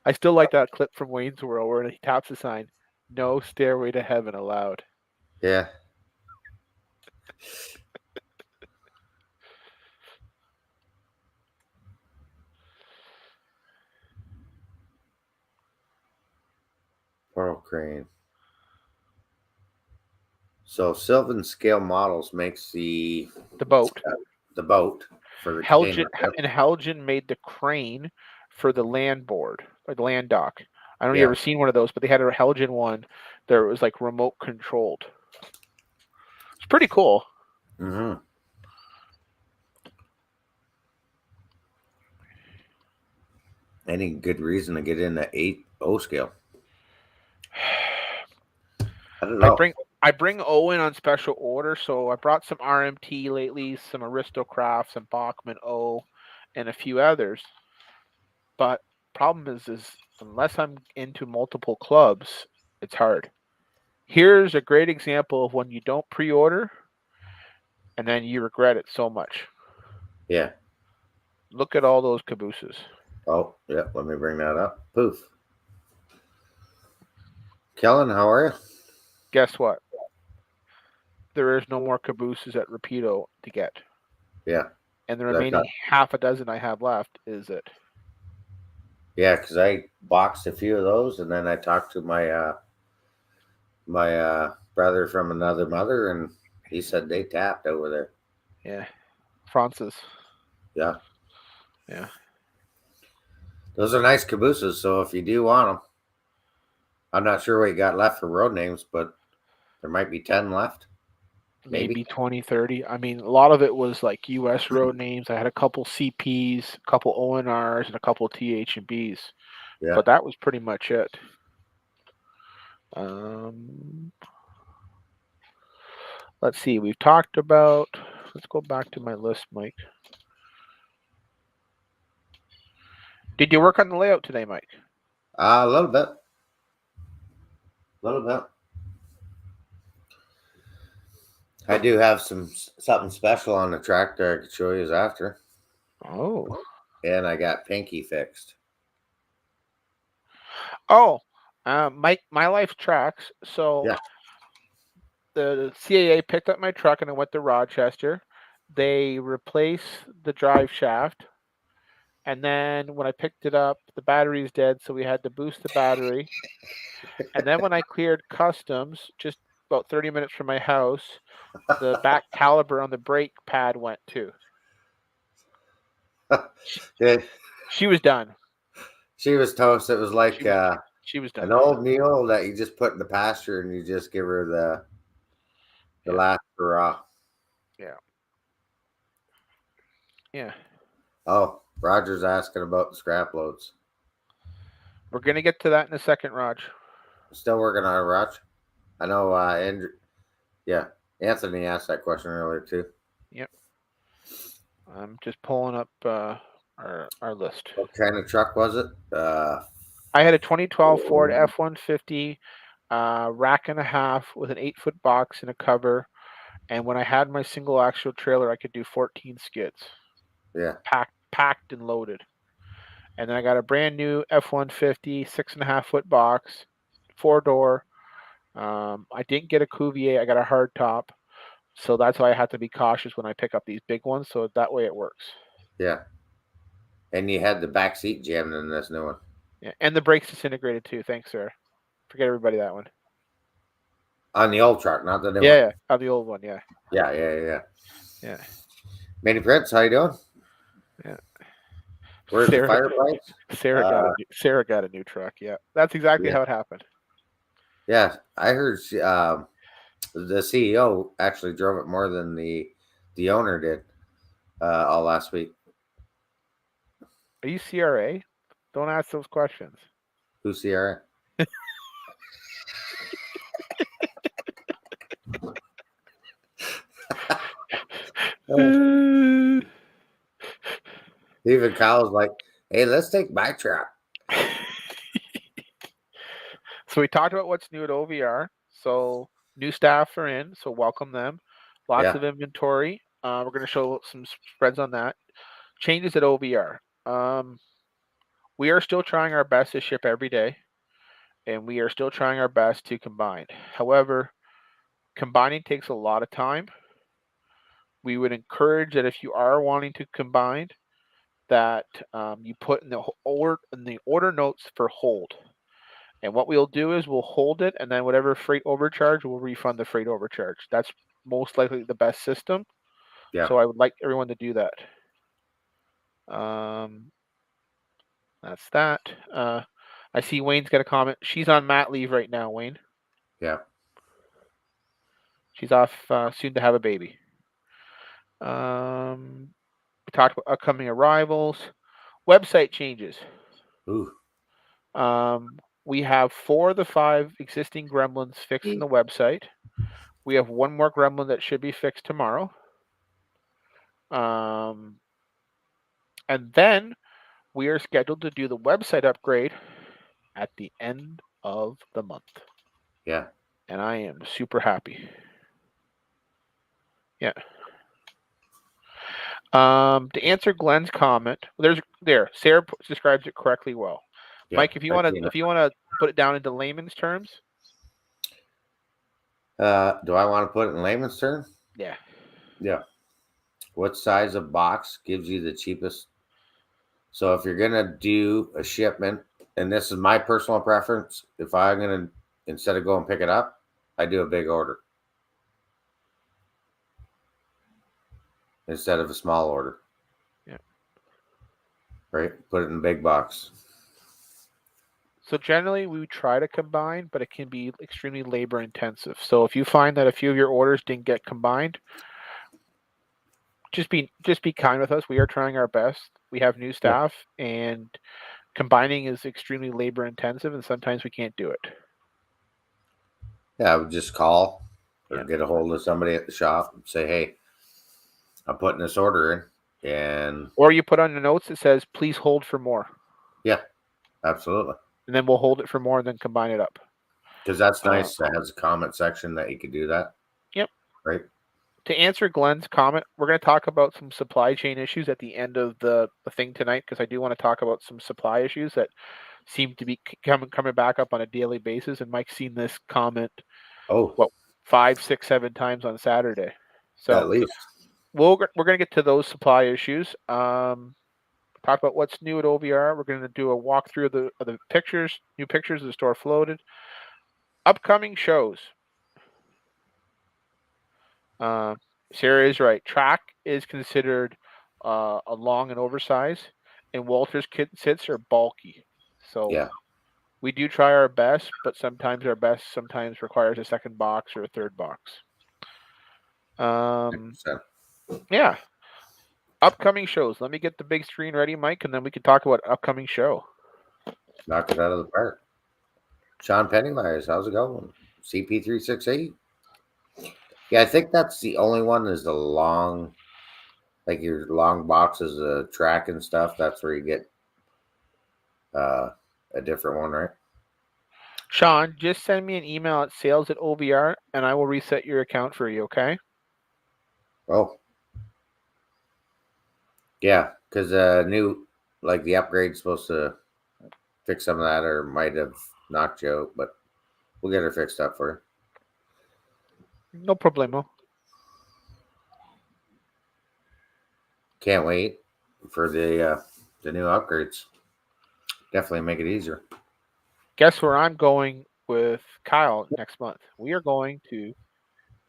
I still like that clip from Wayne's World where he taps the sign, "No stairway to heaven allowed." Yeah. Portal crane. So Sylvan Scale Models makes the boat. The boat for the Helgen made the crane for the land board or the land dock. I don't know if you've ever seen one of those, but they had a Helgen one that was like remote controlled. pretty cool. Mm-hmm. Any good reason to get in the 8-0 scale? I don't know. I bring Owen on special order, so I brought some RMT lately, some Aristocraft, some Bachman O, and a few others. But problem is unless I'm into multiple clubs, it's hard. Here's a great example of when you don't pre-order and then you regret it so much. Yeah. Look at all those cabooses. Oh, yeah. Let me bring that up. Poof. Kellen, how are you? Guess what? There is no more cabooses at Rapido to get. Yeah. And the remaining half a dozen I have left is it. Yeah, because I boxed a few of those, and then I talked to my brother from another mother, and he said they tapped over there. Yeah. Francis. Yeah. Yeah. Those are nice cabooses, so if you do want them, I'm not sure what you got left for road names, but there might be 10 left. Maybe 20, 30. I mean, a lot of it was like U.S. road names. I had a couple CPs, a couple ONRs, and a couple TH&Bs. Yeah. But that was pretty much it. Let's see. We've talked about. Let's go back to my list, Mike. Did you work on the layout today, Mike? A little bit. A little bit. I do have something special on the track that I could show you after. Oh. And I got Pinky fixed. Oh, my life tracks. So Yeah. the CAA picked up my truck and I went to Rochester. They replaced the drive shaft. And then when I picked it up, the battery's dead, so we had to boost the battery. And then when I cleared customs, just about 30 minutes from my house, the back caliper on the brake pad went too. She was done. She was toast. It was like she was done. An old mule that you just put in the pasture and you just give her the last hurrah. Yeah. Yeah. Oh, Roger's asking about the scrap loads. We're gonna get to that in a second, Raj. Still working on it, Raj. I know Andrew. Yeah, Anthony asked that question earlier too. Yep. I'm just pulling up our list. What kind of truck was it? I had a 2012 Ford F-150 rack and a half with an 8-foot box and a cover. And when I had my single axle trailer, I could do 14 skids. Yeah. Packed and loaded. And then I got a brand new F-150 6.5-foot box, 4-door. I didn't get a Cuvier. I got a hard top. So that's why I have to be cautious when I pick up these big ones. So that way it works. Yeah. And you had the back seat jammed in this new one. Yeah. And the brakes disintegrated too. Thanks, sir. Forget everybody that one. On the old truck, not the new one. Yeah, on the old one, yeah. Yeah. Mini Prince, how you doing? Yeah. Where's the fireplace? Sarah got a new truck. Yeah, that's exactly how it happened. Yeah, I heard the CEO actually drove it more than the owner did all last week. Are you CRA? Don't ask those questions. Who's CRA? Even Kyle's like, hey, let's take my truck. So we talked about what's new at OVR. So new staff are in, so welcome them. Lots of inventory. We're going to show some spreads on that. Changes at OVR. We are still trying our best to ship every day, and we are still trying our best to combine. However, combining takes a lot of time. We would encourage that if you are wanting to combine, that you put in the order notes for hold. And what we'll do is we'll hold it, and then whatever freight overcharge, we'll refund the freight overcharge. That's most likely the best system. Yeah. So I would like everyone to do that. That's that. I see Wayne's got a comment. She's on mat leave right now, Wayne. Yeah. She's off soon to have a baby. We talked about upcoming arrivals, website changes. Ooh. We have 4 of the 5 existing gremlins fixed in the website. We have 1 more gremlin that should be fixed tomorrow. And then we are scheduled to do the website upgrade at the end of the month. Yeah. And I am super happy. Yeah. To answer Glenn's comment, Sarah describes it correctly well. Yeah, Mike, if you want to put it down into layman's terms. do I want to put it in layman's terms? Yeah. Yeah. What size of box gives you the cheapest? So if you're gonna do a shipment, and this is my personal preference, if I'm gonna, instead of go and pick it up, I do a big order instead of a small order. Yeah. Right. Put it in a big box. So generally we try to combine, but it can be extremely labor intensive. So if you find that a few of your orders didn't get combined, just be kind with us. We are trying our best. We have new staff, and combining is extremely labor intensive, and sometimes we can't do it. Yeah, I would just call or get a hold of somebody at the shop and say, "Hey, I'm putting this order in," and or you put on the notes that says, "Please hold for more." Yeah, absolutely. And then we'll hold it for more and then combine it up. Because that's nice. That has a comment section that you could do that. Yep. Right. To answer Glenn's comment, we're going to talk about some supply chain issues at the end of the thing tonight, because I do want to talk about some supply issues that seem to be coming back up on a daily basis. And Mike's seen this comment, 5, 6, 7 times on Saturday. So at least we're going to get to those supply issues. Talk about what's new at OVR. We're going to do a walkthrough of the pictures, new pictures of the store floated. Upcoming shows. Sarah is right. Track is considered a long and oversized, and Walter's kit sits are bulky. So we do try our best, but sometimes our best sometimes requires a second box or a third box. Yeah. Upcoming shows. Let me get the big screen ready, Mike, and then we can talk about upcoming show. Knocked it out of the park. Sean Pennymeyers, how's it going? CP368. Yeah, I think that's the only one is the long, like your long boxes of track and stuff. That's where you get a different one, right? Sean, just send me an email at sales@OVR and I will reset your account for you, okay? Oh. Yeah, because new, like the upgrade's supposed to fix some of that, or might have knocked you out, but we'll get her fixed up for you. No problemo. Can't wait for the new upgrades. Definitely make it easier. Guess where I'm going with Kyle next month? We are going to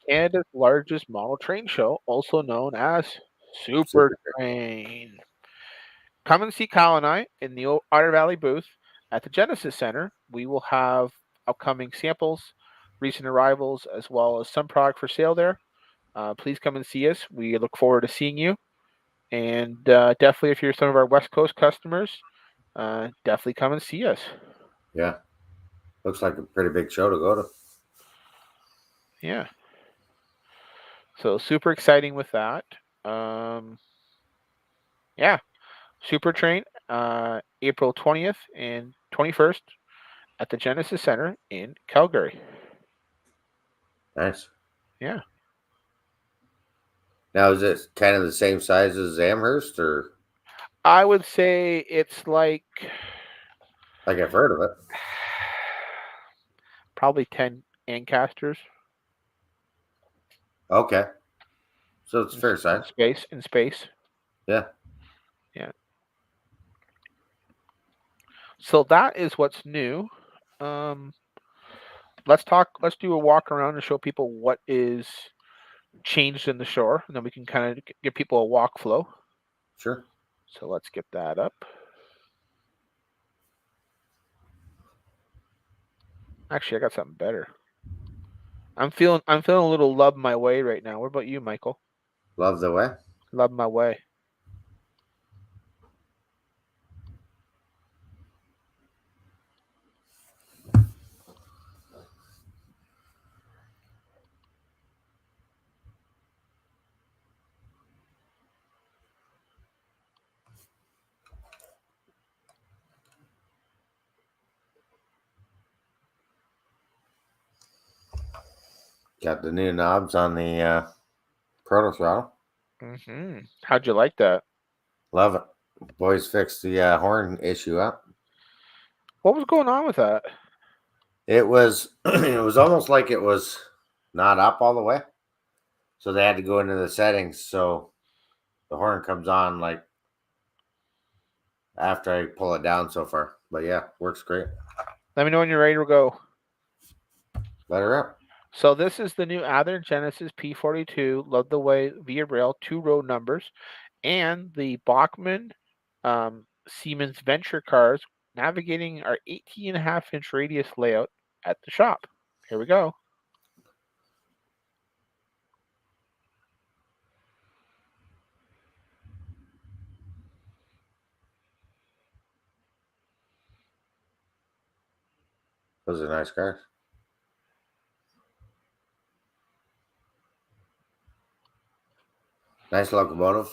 Canada's largest model train show, also known as Super Train. Come and see Kyle and I in the Otter Valley booth at the Genesis Center. We will have upcoming samples, recent arrivals, as well as some product for sale there. Please come and see us. We look forward to seeing you. And definitely, if you're some of our West Coast customers, definitely come and see us. Yeah. Looks like a pretty big show to go to. Yeah. So super exciting with that. Yeah. Super Train, April 20th and 21st at the Genesis Center in Calgary. Nice. Yeah. Now, is it kind of the same size as Amherst, or? I would say it's like I've heard of it. Probably 10 Ancasters. Okay. So it's fair size. In space. Yeah. Yeah. So that is what's new. Let's do a walk around and show people what is changed in the store, and then we can kind of give people a walk flow. Sure. So let's get that up. Actually, I got something better. I'm feeling a little love my way right now. What about you, Michael? Love the way. Love my way. Got the new knobs on the proto throttle. How'd you like that? Love it. Boys fixed the horn issue up. What was going on with that? It was it was almost like it was not up all the way. So they had to go into the settings so the horn comes on like after I pull it down so far. But yeah, works great. Let me know when you're ready to go. Let her up. So this is the new Ather Genesis P42 Love the Way via rail 2-row numbers, and the Bachmann Siemens Venture cars navigating our 18.5-inch radius layout at the shop. Here we go. Those are nice cars. Nice locomotive.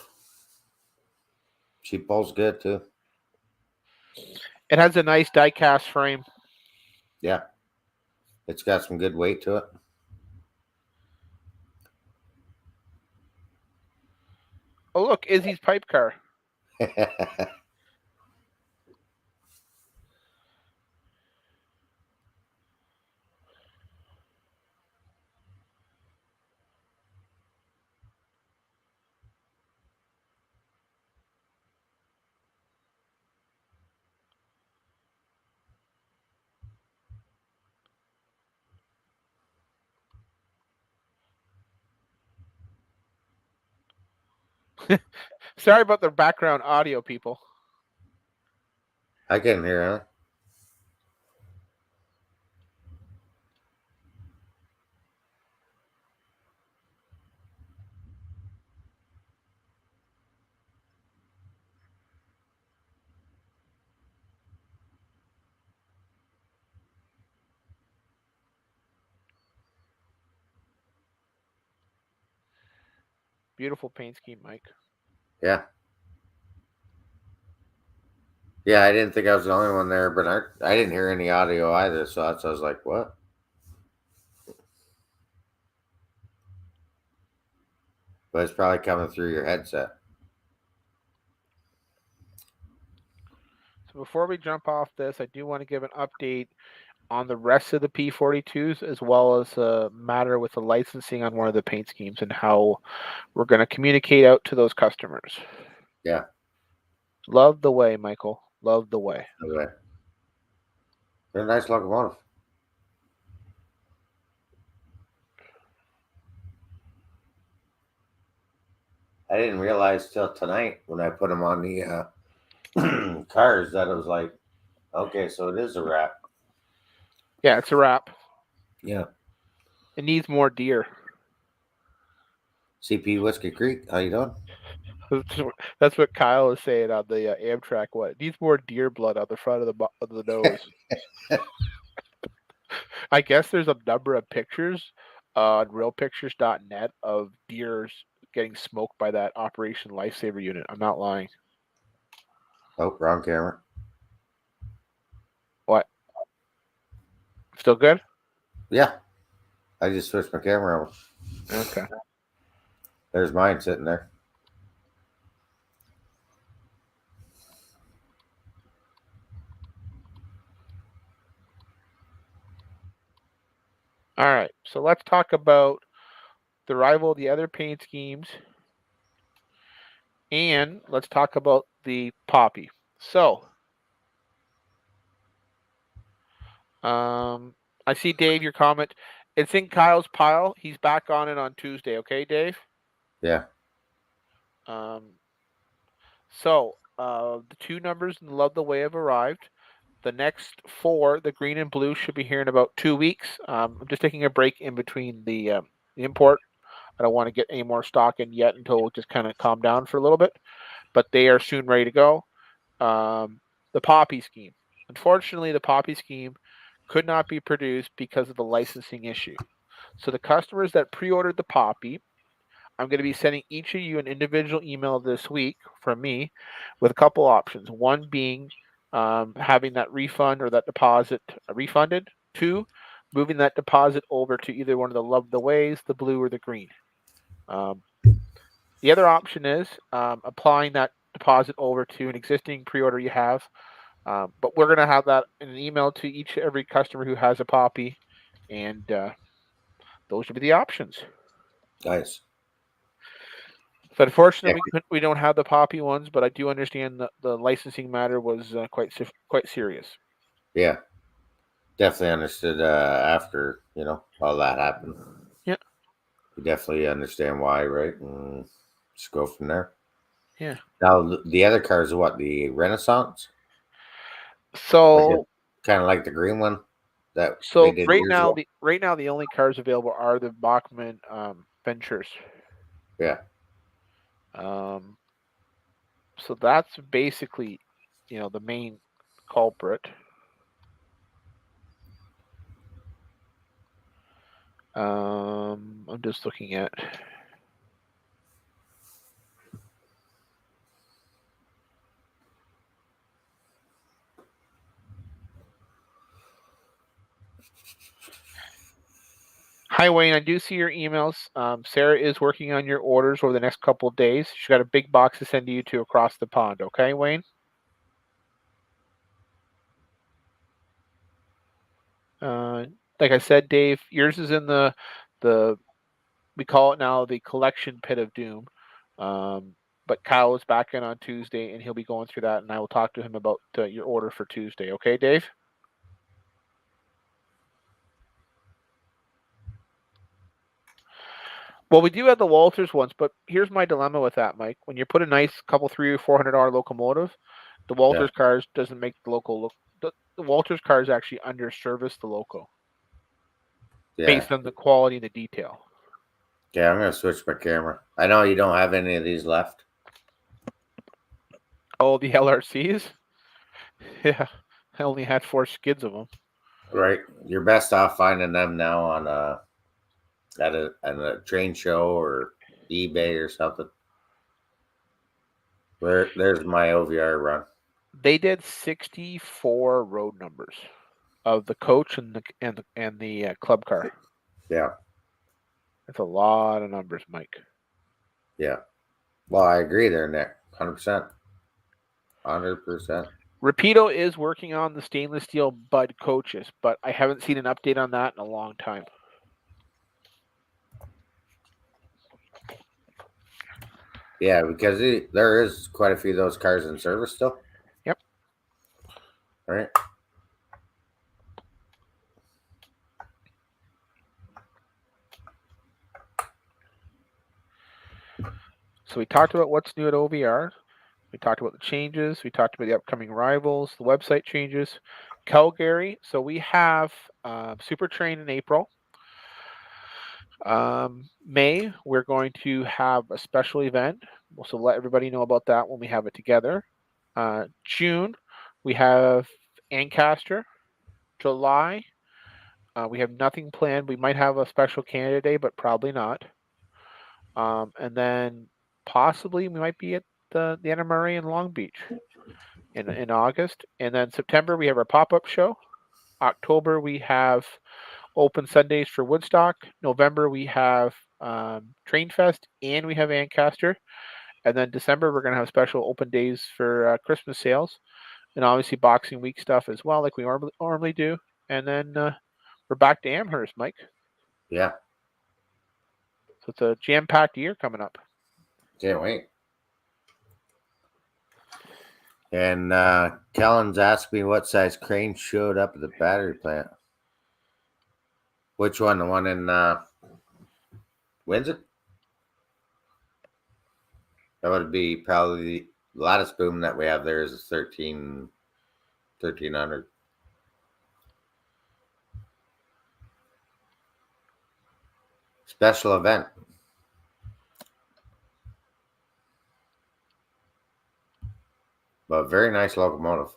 She pulls good too. It has a nice die-cast frame. Yeah. It's got some good weight to it. Oh, look, Izzy's pipe car. Sorry about the background audio, people. I can hear her. Beautiful paint scheme, Mike. Yeah. Yeah, I didn't think I was the only one there, but I didn't hear any audio either, so I was like, what? But it's probably coming through your headset. So before we jump off this, I do want to give an update on the rest of the P42s, as well as a matter with the licensing on one of the paint schemes and how we're going to communicate out to those customers. Yeah. Love the way, Michael. Love the way. Okay. They're a nice locomotive. I didn't realize till tonight when I put them on the cars that it was like, okay, so it is a wrap. Yeah, it's a wrap. Yeah. It needs more deer. CP Whiskey Creek, how you doing? That's what Kyle is saying on the Amtrak. What, it needs more deer blood on the front of the nose. I guess there's a number of pictures on realpictures.net of deers getting smoked by that Operation Lifesaver unit. I'm not lying. Oh, wrong camera. What? Still good? Yeah. I just switched my camera over. Okay. There's mine sitting there. All right. So let's talk about the rival, the other paint schemes, and let's talk about the Poppy. So, I see Dave, your comment. It's in Kyle's pile. He's back on it on Tuesday. Okay, Dave? Yeah. So the two numbers in Love the Way have arrived. the next 4, the green and blue, should be here in about 2 weeks. I'm just taking a break in between the import. I don't want to get any more stock in yet until it just kind of calm down for a little bit. But they are soon ready to go. The Poppy scheme. Unfortunately, the Poppy scheme could not be produced because of the licensing issue. So the customers that pre-ordered the Poppy, I'm going to be sending each of you an individual email this week from me with a couple options. One being having that refund or that deposit refunded. 2, moving that deposit over to either one of the Love the Ways, the blue, or the green. The other option is applying that deposit over to an existing pre-order you have. But we're going to have that in an email to every customer who has a Poppy, and those would be the options. Nice. But unfortunately, we don't have the Poppy ones, but I do understand that the licensing matter was quite serious. Yeah. Definitely understood after, all that happened. Yeah. You definitely understand why, right? And just go from there. Yeah. Now, the other cars are what? The Renaissance? So kind of like the green one that so they did right years now, ago. the only cars available are the Bachmann Ventures. Yeah. So that's basically, the main culprit. I'm just looking at. Hi, Wayne. I do see your emails. Sarah is working on your orders over the next couple of days. She's got a big box to send you to across the pond. Okay, Wayne? Like I said, Dave, yours is in the we call it now the collection pit of doom. But Kyle is back in on Tuesday, and he'll be going through that, and I will talk to him about your order for Tuesday. Okay, Dave? Well, we do have the Walters ones, but here's my dilemma with that, Mike. When you put a nice couple $300 or $400 locomotive, the Walters cars doesn't make the local look. The Walters cars actually underservice the loco based on the quality and the detail. Yeah, I'm gonna switch my camera. I know you don't have any of these left. Oh, the LRCs? Yeah, I only had 4 skids of them. Right, you're best off finding them now on at a train show or eBay or something. There's my OVR run. They did 64 road numbers of the coach and the club car. Yeah, that's a lot of numbers, Mike. Yeah, well, I agree there, Nick. 100%. 100%. Rapido is working on the stainless steel Bud coaches, but I haven't seen an update on that in a long time. Yeah, because there is quite a few of those cars in service still. Yep. All right. So we talked about what's new at OVR. We talked about the changes. We talked about the upcoming rivals, the website changes. Calgary. So we have Super Train in April. May, we're going to have a special event. We'll also let everybody know about that when we have it together. June, we have Ancaster. July, we have nothing planned. We might have a special Canada Day, but probably not. And then possibly we might be at the NMRA in Long Beach in August. And then September, we have our pop-up show. October, we have open Sundays for Woodstock. November, we have Train Fest, and we have Ancaster. And then December, we're going to have special open days for Christmas sales. And obviously Boxing Week stuff as well, like we normally do. And then we're back to Amherst, Mike. Yeah. So it's a jam-packed year coming up. Can't wait. And Kellen's asked me what size crane showed up at the battery plant. Which one? The one in Windsor? That would be probably the lattice boom that we have there is a 1300. special event. But very nice locomotive.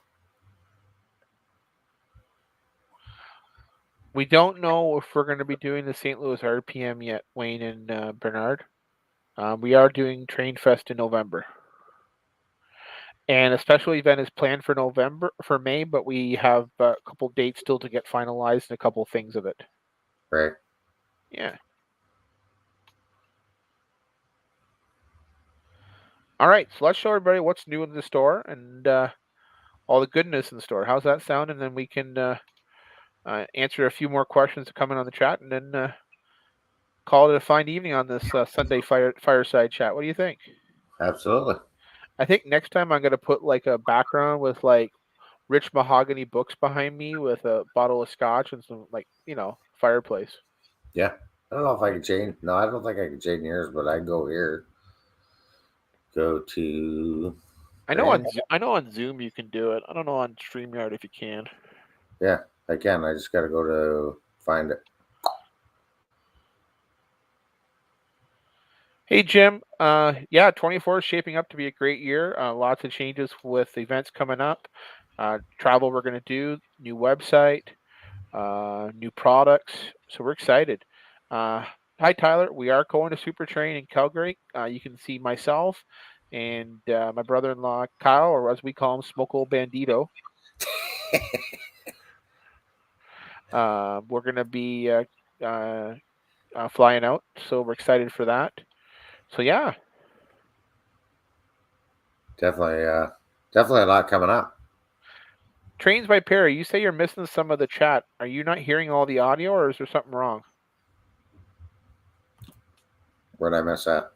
We don't know if we're going to be doing the St. Louis RPM yet, Wayne and Bernard. We are doing Train Fest in November. And a special event is planned for May, but we have a couple dates still to get finalized and a couple things of it. Right. Yeah. All right, so let's show everybody what's new in the store and all the goodness in the store. How's that sound? And then we can answer a few more questions that come in on the chat, and then call it a fine evening on this Sunday fireside chat. What do you think? Absolutely. I think next time I'm going to put like a background with like rich mahogany books behind me with a bottle of scotch and some fireplace. Yeah. I don't know if I can change. No, I don't think I can change yours, but I go here. Go to. I know on Zoom you can do it. I don't know on StreamYard if you can. Yeah, I can. I just got to go to find it. Hey Jim, yeah, 24 is shaping up to be a great year. Lots of changes with events coming up, travel we're going to do, new website, new products. So we're excited. Hi Tyler, we are going to Super Train in Calgary. You can see myself and my brother-in-law Kyle, or as we call him, Smoko Bandito. We're going to be flying out, so we're excited for that. So yeah. Definitely a lot coming up. Trains by Perry, you say you're missing some of the chat. Are you not hearing all the audio, or is there something wrong? Where'd I miss that?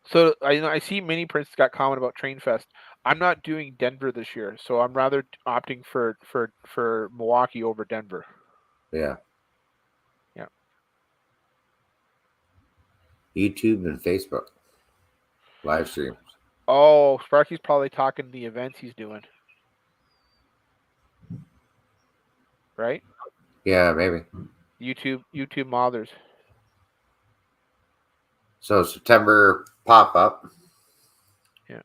So I see Mini Prince got comment about Train Fest. I'm not doing Denver this year, so I'm rather opting for Milwaukee over Denver. Yeah. Yeah. YouTube and Facebook live streams. Oh, Sparky's probably talking the events he's doing. Right? Yeah, maybe. YouTube mothers. So September pop-up. Yeah.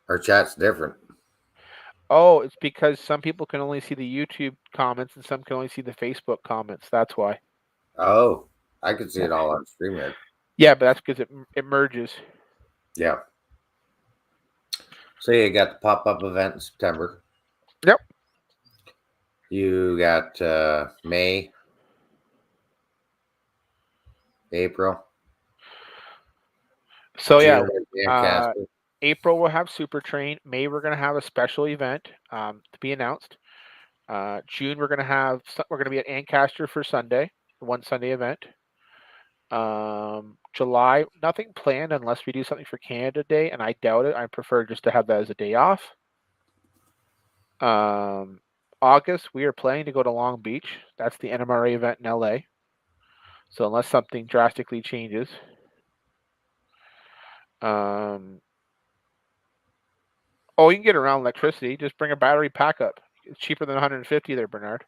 Our chat's different. Oh, it's because some people can only see the YouTube comments and some can only see the Facebook comments. That's why. Oh, I can see it all on StreamYard. Yeah, but that's because it merges. Yeah. So you got the pop-up event in September. Yep. You got May, April. So June, yeah, April we'll have Super Train. May we're going to have a special event to be announced. June we're going to be at Ancaster for Sunday, one Sunday event. July nothing planned unless we do something for Canada Day, and I doubt it. I prefer just to have that as a day off. August we are planning to go to Long Beach. That's the NMRA event in LA. So unless something drastically changes. Oh, you can get around electricity. Just bring a battery pack up. It's cheaper than 150 there, Bernard.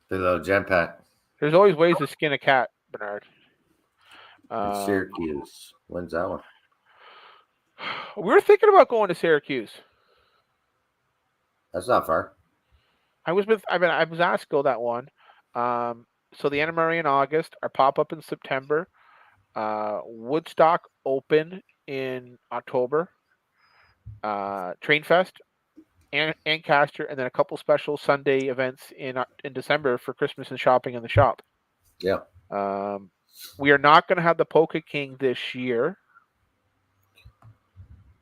The little jetpack. There's always ways to skin a cat, Bernard. Syracuse. When's that one? We were thinking about going to Syracuse. That's not far. I was asked to go that one. So the NMRA in August, our pop-up in September, Woodstock open in October, Train Fest, Ancaster, and then a couple special Sunday events in December for Christmas and shopping in the shop. Yeah. We are not going to have the Polka King this year,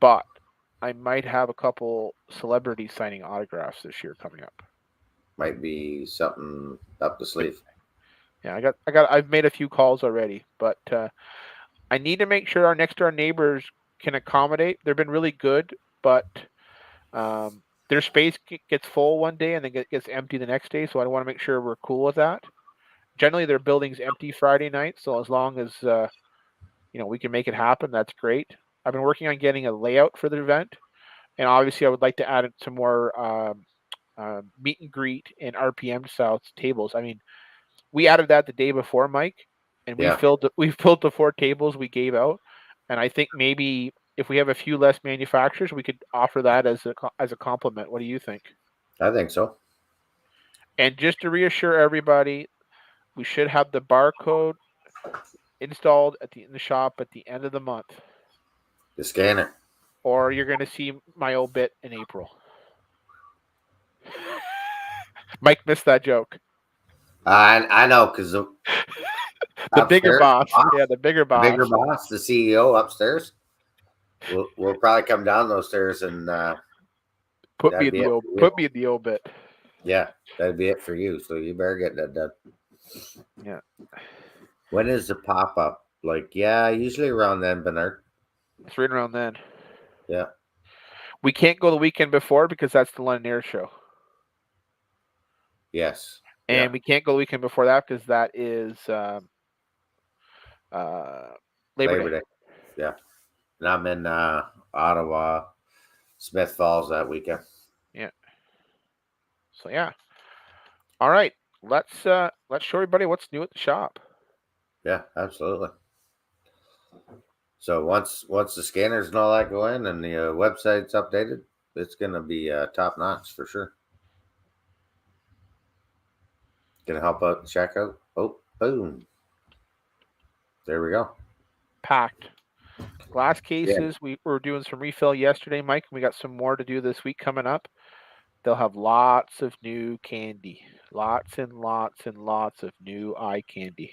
but I might have a couple celebrities signing autographs this year coming up. Might be something up the sleeve. Yeah, I've made a few calls already, but I need to make sure our next door neighbors can accommodate. They've been really good, but their space gets full one day and then gets empty the next day. So I want to make sure we're cool with that. generally their building's empty Friday night, so as long as we can make it happen, that's great. I've been working on getting a layout for the event, and obviously I would like to add some more meet and greet and RPM style tables. I mean, we added that the day before, Mike, and we Yeah. filled the 4 tables we gave out, and I think maybe if we have a few less manufacturers, we could offer that as a compliment. What do you think? I think so. And just to reassure everybody, we should have the barcode installed in the shop at the end of the month, The scanner. or you're going to see my obit in April. Mike missed that joke. I know, because The bigger boss. Yeah, the bigger boss. Bigger boss, the CEO upstairs. We'll probably come down those stairs and put me in the obit. Yeah, that'd be it for you. So you better get that done. Yeah. When is the pop up? Like, yeah, usually around then, Bernard. It's right around then. Yeah. We can't go the weekend before because that's the London Air Show. Yes. And we can't go the weekend before that because that is Labor Day. Yeah. And I'm in Ottawa, Smith Falls that weekend. Yeah. So yeah. All right. Let's show everybody what's new at the shop. Yeah, absolutely. So once the scanners and all that go in and the website's updated, it's gonna be top notch for sure. Gonna help out the checkout. Oh, boom. There we go. Packed. Glass cases. We were doing some refill yesterday, Mike, and we got some more to do this week coming up. They'll have lots of new candy. Lots and lots and lots of new eye candy.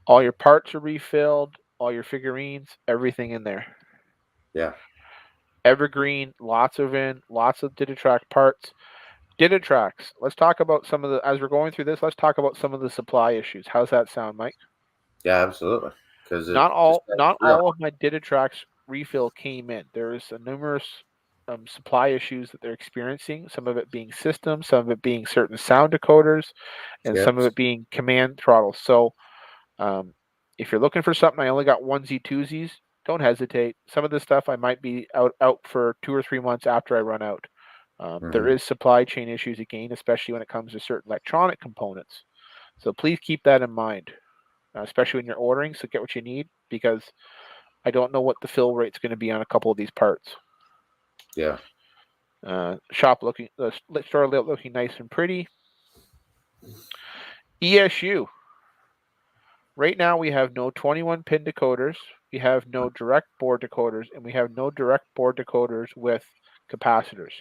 All your parts are refilled, all your figurines, everything in there. Yeah. Evergreen, lots of Digitrack parts. Digitracks. Let's talk about as we're going through this, let's talk about some of the supply issues. How's that sound, Mike? Yeah, absolutely. Because not all of my Digitracks refill came in. There's numerous supply issues that they're experiencing. Some of it being systems, some of it being certain sound decoders, and some of it being command throttles. So if you're looking for something, I only got onesie twosies. Don't hesitate. Some of this stuff I might be out for 2 or 3 months after I run out. There is supply chain issues again, especially when it comes to certain electronic components. So please keep that in mind, especially when you're ordering. So get what you need, because I don't know what the fill rate's going to be on a couple of these parts. Yeah. The store layout looking nice and pretty. ESU. Right now we have no 21 pin decoders, we have no direct board decoders, and we have no direct board decoders with capacitors.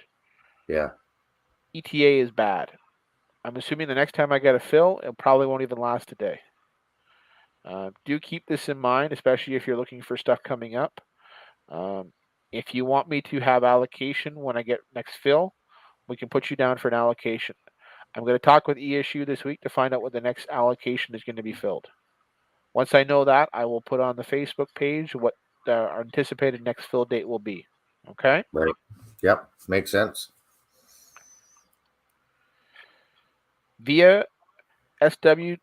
Yeah. ETA is bad. I'm assuming the next time I get a fill, it probably won't even last a day. Do keep this in mind, especially if you're looking for stuff coming up. If you want me to have allocation when I get next fill, we can put you down for an allocation. I'm going to talk with ESU this week to find out what the next allocation is going to be filled. Once I know that, I will put on the Facebook page what our anticipated next fill date will be. Okay? Right. Yep. Makes sense. Via SW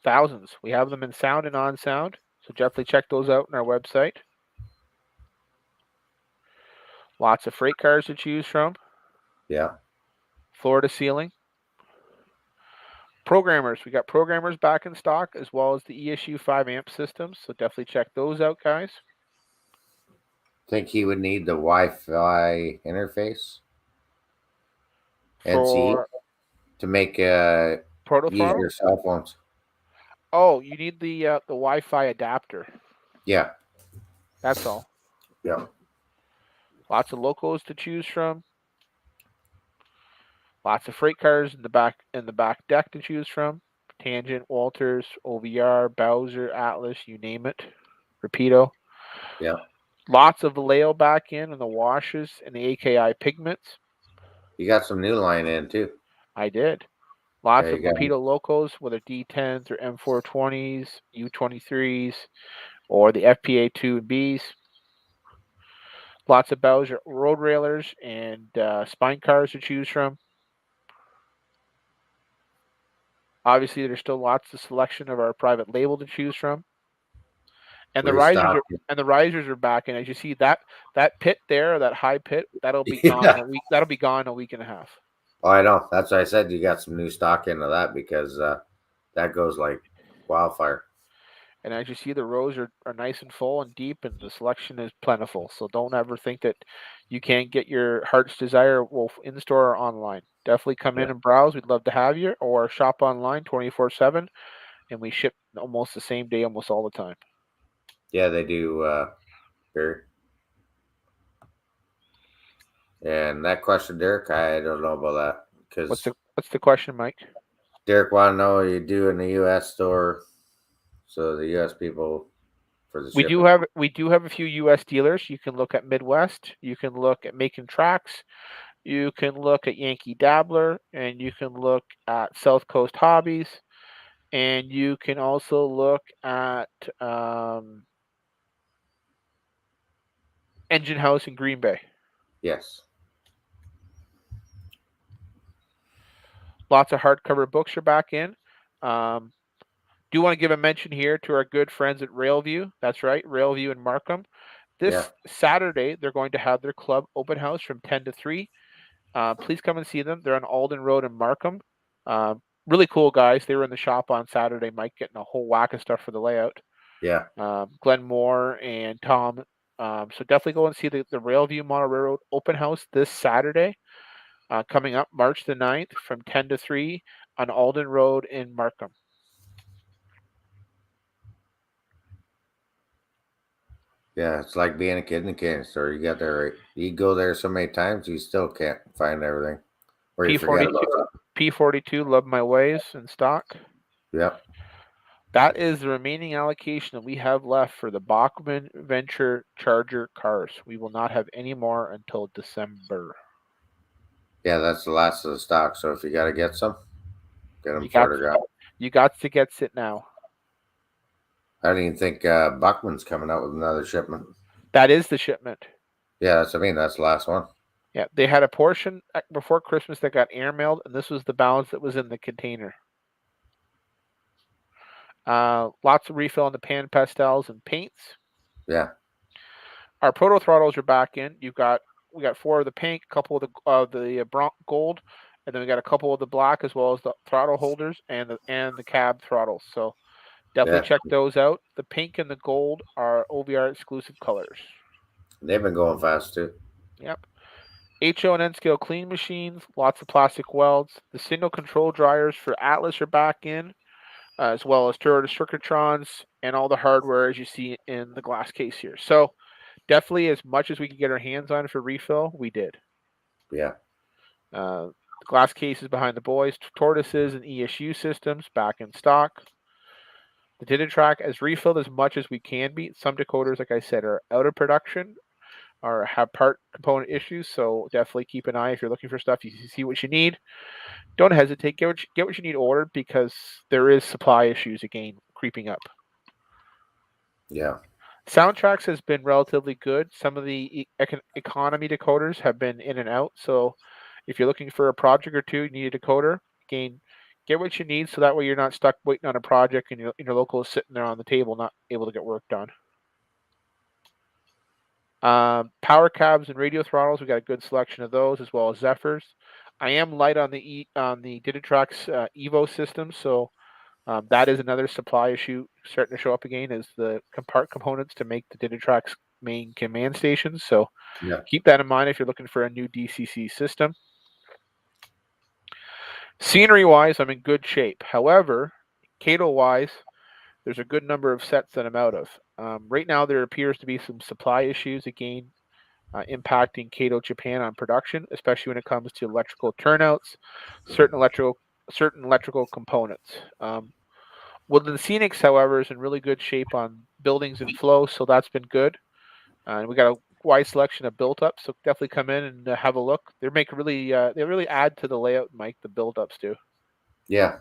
thousands. We have them in sound and on sound. So definitely check those out on our website. Lots of freight cars to choose from. Yeah. Floor to ceiling. Programmers. We got programmers back in stock, as well as the ESU 5 amp systems. So definitely check those out, guys. Think he would need the Wi-Fi interface For to make proto use your cell phones. Oh, you need the Wi-Fi adapter. Yeah. That's all. Yeah. Lots of locos to choose from. Lots of freight cars in the back deck to choose from. Tangent, Walters, OVR, Bowser, Atlas, you name it. Rapido. Yeah. Lots of Vallejo back in and the washes and the AKI pigments. You got some new line in too. I did. Lots of Rapido locos, whether D10s or M420s, U23s, or the FPA 2 and Bs. Lots of Bowser road railers and spine cars to choose from. Obviously, there's still lots of selection of our private label to choose from, and the risers are back. And as you see, that pit there, that high pit, that'll be gone in a week. That'll be gone in a week and a half. Oh, I know. That's why I said you got some new stock into that because that goes like wildfire. And as you see, the rows are nice and full and deep, and the selection is plentiful. So don't ever think that you can't get your heart's desire in store or online. Definitely come in and browse. We'd love to have you, or shop online 24/7, and we ship almost the same day, almost all the time. Yeah, they do. Here. And that question, Derek, I don't know about that because what's the question, Mike? Derek want to know what you do in the U.S. store, so the U.S. people for the shipping. We do have a few U.S. dealers. You can look at Midwest. You can look at Making Tracks. You can look at Yankee Dabbler, and you can look at South Coast Hobbies, and you can also look at Engine House in Green Bay. Yes. Lots of hardcover books are back in. Do want to give a mention here to our good friends at Railview. That's right, Railview in Markham. This Saturday, they're going to have their club open house from 10 to 3. Please come and see them. They're on Alden Road in Markham. Really cool guys. They were in the shop on Saturday, Mike, getting a whole whack of stuff for the layout. Yeah. Glenn Moore and Tom. So definitely go and see the Railview Mono Railroad open house this Saturday, coming up March the 9th from 10 to 3 on Alden Road in Markham. Yeah, it's like being a kid in a candy store. You got there, right? You go there so many times, you still can't find everything. Or you forget about something. P42, Love My Ways in stock. Yep. That is the remaining allocation that we have left for the Bachmann Venture Charger cars. We will not have any more until December. Yeah, that's the last of the stock. So if you got to get some, get them photographed. You got to get it now. I don't even think Buckman's coming out with another shipment. That is the shipment. Yeah, that's the last one. Yeah, they had a portion before Christmas that got airmailed, and this was the balance that was in the container. Lots of refill on the pan pastels and paints. Yeah. Our proto throttles are back in. We got 4 of the pink, a couple of the gold, and then we got a couple of the black, as well as the throttle holders and the cab throttles. So definitely check those out. The pink and the gold are OVR exclusive colors. They've been going fast too. Yep. HO and N scale clean machines, lots of plastic welds. The single control dryers for Atlas are back in, as well as Toyota Circuitrons and all the hardware as you see in the glass case here. So definitely, as much as we could get our hands on for refill, we did. Yeah. The glass cases behind the boys, tortoises and ESU systems back in stock. The Digitrack has refilled as much as we can be. Some decoders, like I said, are out of production or have part component issues. So definitely keep an eye if you're looking for stuff. You see what you need. Don't hesitate. Get what you need ordered, because there is supply issues again creeping up. Yeah. Soundtracks has been relatively good. Some of the economy decoders have been in and out. So if you're looking for a project or two, you need a decoder. Again, get what you need so that way you're not stuck waiting on a project and your local is sitting there on the table not able to get work done. Power cabs and radio throttles, we got a good selection of those, as well as Zephyrs. I am light on the Digitrack's Evo system, so that is another supply issue starting to show up again, is the components to make the Digitrack's main command stations. So keep that in mind if you're looking for a new DCC system. Scenery-wise, I'm in good shape. However, Cato-wise, there's a good number of sets that I'm out of. Right now, there appears to be some supply issues again impacting Cato Japan on production, especially when it comes to electrical turnouts, certain electrical components. Woodland Scenics, however, is in really good shape on buildings and flow, so that's been good. And we got a wide selection of built-ups, so definitely come in and have a look. They really add to the layout, Mike. The build-ups do. Yeah.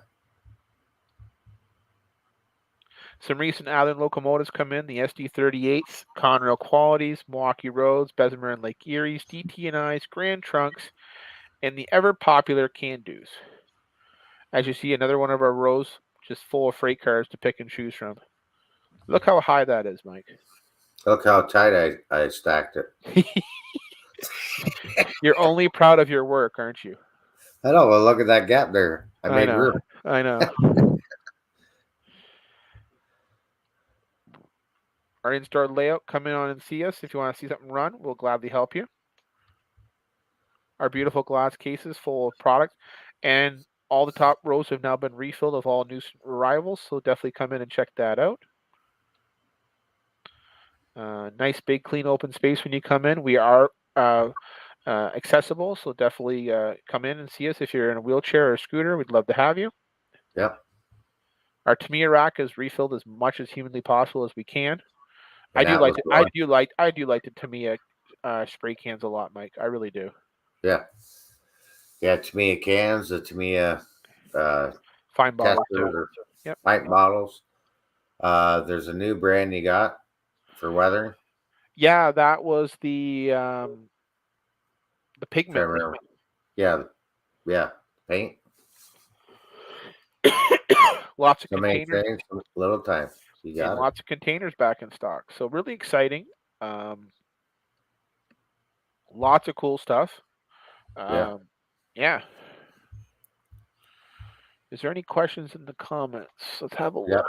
Some recent Island locomotives come in: the SD38s, Conrail Qualities, Milwaukee Roads, Bessemer and Lake Erie's, DT&I's, Grand Trunks, and the ever popular Can-Dos. As you see, another one of our rows just full of freight cars to pick and choose from. Look how high that is, Mike. Look how tight I stacked it. You're only proud of your work, aren't you? I know. Well, look at that gap there. I made know. room. I know. Our in-store layout, come in on and see us. If you want to see something run, we'll gladly help you. Our beautiful glass cases full of product, and all the top rows have now been refilled of all new arrivals, so definitely come in and check that out. Nice big clean open space when you come in. We are accessible, so definitely come in and see us. If you're in a wheelchair or a scooter, we'd love to have you. Yep. Our Tamiya rack is refilled as much as humanly possible as we can. And I do like the Tamiya spray cans a lot, Mike. I really do. Yeah. Yeah, Tamiya cans, the Tamiya Fine bottles. Yep. Pint bottles. There's a new brand you got for weather. Yeah, that was the pigment. Yeah, paint. Lots of so containers. Many things, little time. You got lots of containers back in stock. So really exciting. Lots of cool stuff. Yeah. Is there any questions in the comments? Let's have a look.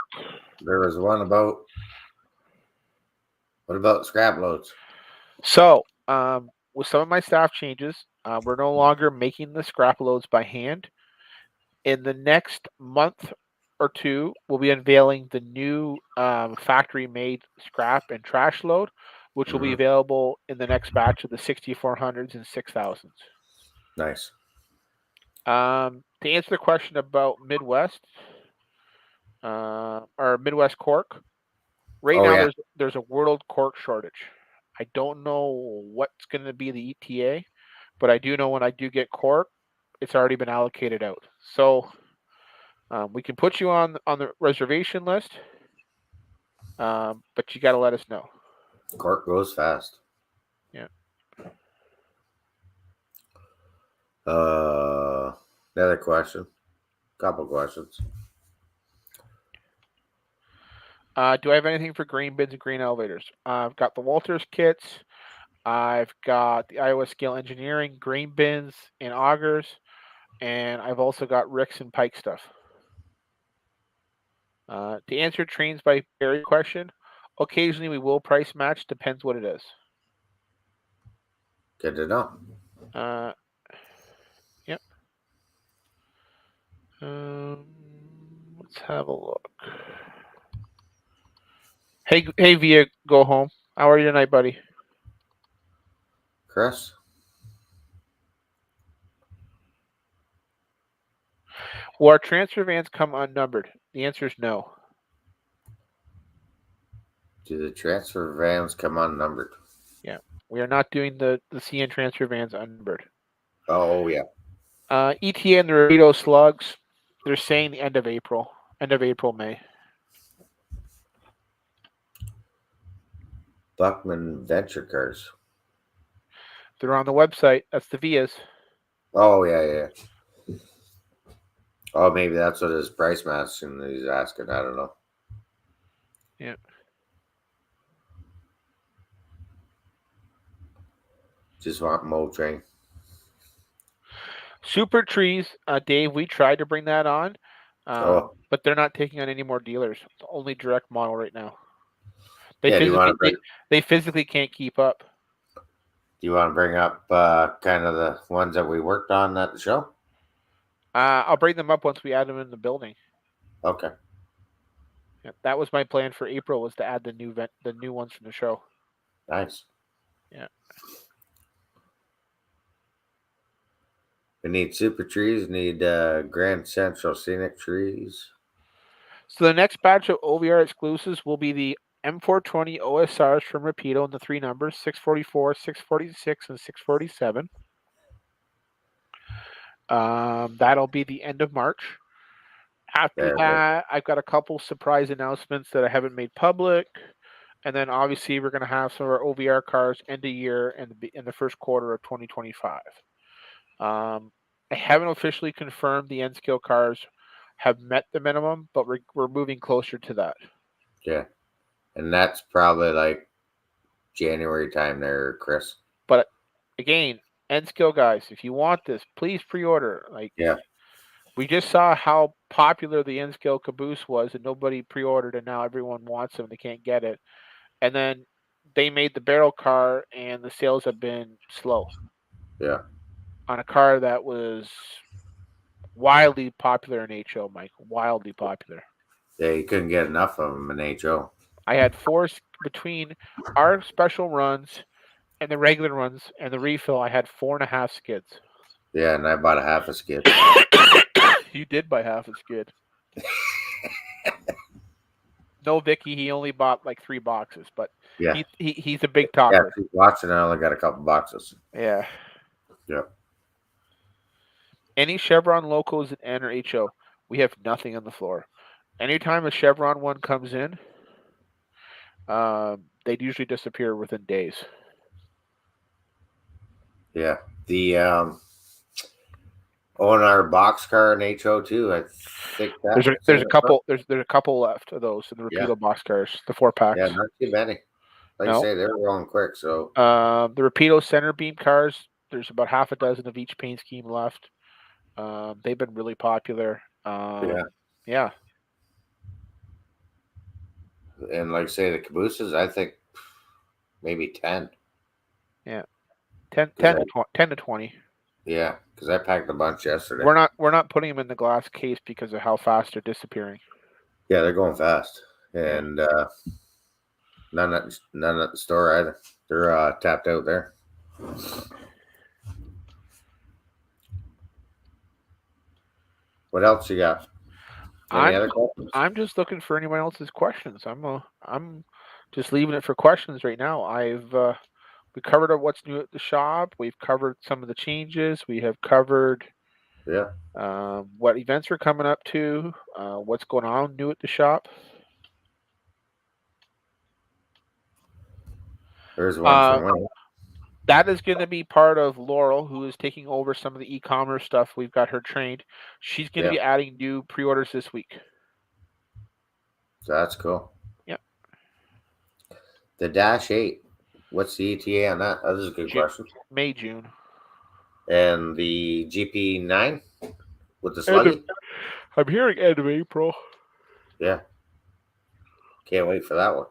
There was one about, what about scrap loads? So, with some of my staff changes, we're no longer making the scrap loads by hand. In the next month or two, we'll be unveiling the new factory-made scrap and trash load, which will be available in the next batch of the 6400s and 6000s. Nice. To answer the question about Midwest or Midwest cork, right now there's a world cork shortage. I don't know what's going to be the ETA, but I do know when I do get cork, it's already been allocated out. So we can put you on the reservation list, but you got to let us know. Cork goes fast. Yeah. Another question. Couple questions. Do I have anything for grain bins and grain elevators? I've got the Walters kits. I've got the Iowa Scale Engineering grain bins and augers, and I've also got Ricks and Pike stuff. To answer Trains by Barry question, occasionally we will price match. Depends what it is. Good to know. Yep. Let's have a look. Hey, Via, go home. How are you tonight, buddy? Chris? Will our transfer vans come unnumbered? The answer is no. Do the transfer vans come unnumbered? Yeah. We are not doing the CN transfer vans unnumbered. Oh, yeah. ETA and the Rito slugs, they're saying the end of April, May. Buckman Venture Cars. They're on the website. That's the Vias. Oh, yeah. Oh, maybe that's what his price match and he's asking. I don't know. Yeah. Just want Motrain. Super Trees, Dave, we tried to bring that on, but they're not taking on any more dealers. It's only direct model right now. They physically can't keep up. Do you want to bring up kind of the ones that we worked on at the show? I'll bring them up once we add them in the building. Okay. Yeah, that was my plan for April, was to add the new ones from the show. Nice. Yeah. We need Super Trees. Need Grand Central Scenic Trees. So the next batch of OVR exclusives will be the M420 OSRs from Rapido in the 3 numbers, 644, 646, and 647. That'll be the end of March. After that, I've got a couple surprise announcements that I haven't made public. And then obviously we're going to have some of our OVR cars end of year and in the first quarter of 2025. I haven't officially confirmed the N-scale cars have met the minimum, but we're moving closer to that. Yeah. And that's probably like January time there, Chris. But again, N skill guys, if you want this, please pre-order. Like, Yeah. we just saw how popular the N skill caboose was, and nobody pre-ordered, and now everyone wants them. They can't get it, and then they made the barrel car, and the sales have been slow Yeah. on a car that was wildly popular in HO, Mike. Wildly popular. Yeah, you couldn't get enough of them in HO. I had between our special runs and the regular runs and the refill. I had 4.5 skids. Yeah, and I bought a half a skid. You did buy half a skid. No, Vicky, he only bought like 3 boxes, but Yeah. he's a big Yeah, talker. keep watching. I only got a couple boxes. Yeah. Yeah. Any Chevron locos in N or HO, we have nothing on the floor. Anytime a Chevron one comes in, they'd usually disappear within days. Yeah. The on our boxcar in HO too. I think There's a couple left of those in the Rapido boxcars, the 4-packs. Yeah, not too many. Like I say, they're rolling quick. So the Rapido center beam cars, there's about half a dozen of each paint scheme left. They've been really popular. Yeah. And like I say, the cabooses, I think maybe 10. Yeah. 10 to 20. Yeah, because I packed a bunch yesterday. We're not putting them in the glass case because of how fast they're disappearing. Yeah, they're going fast, and none at the store either. They're tapped out there. What else you got? Any other questions? I'm just looking for anyone else's questions. I'm just leaving it for questions right now. We covered what's new at the shop. We've covered some of the changes. We have covered what events we're coming up to, what's going on new at the shop. There's one from Wayne. That is going to be part of Laurel, who is taking over some of the e-commerce stuff. We've got her trained. She's going to be adding new pre-orders this week. That's cool. Yep. The Dash 8. What's the ETA on that? That is a good question. May, June. And the GP9 with the Sluggy? I'm hearing end of April. Yeah. Can't wait for that one.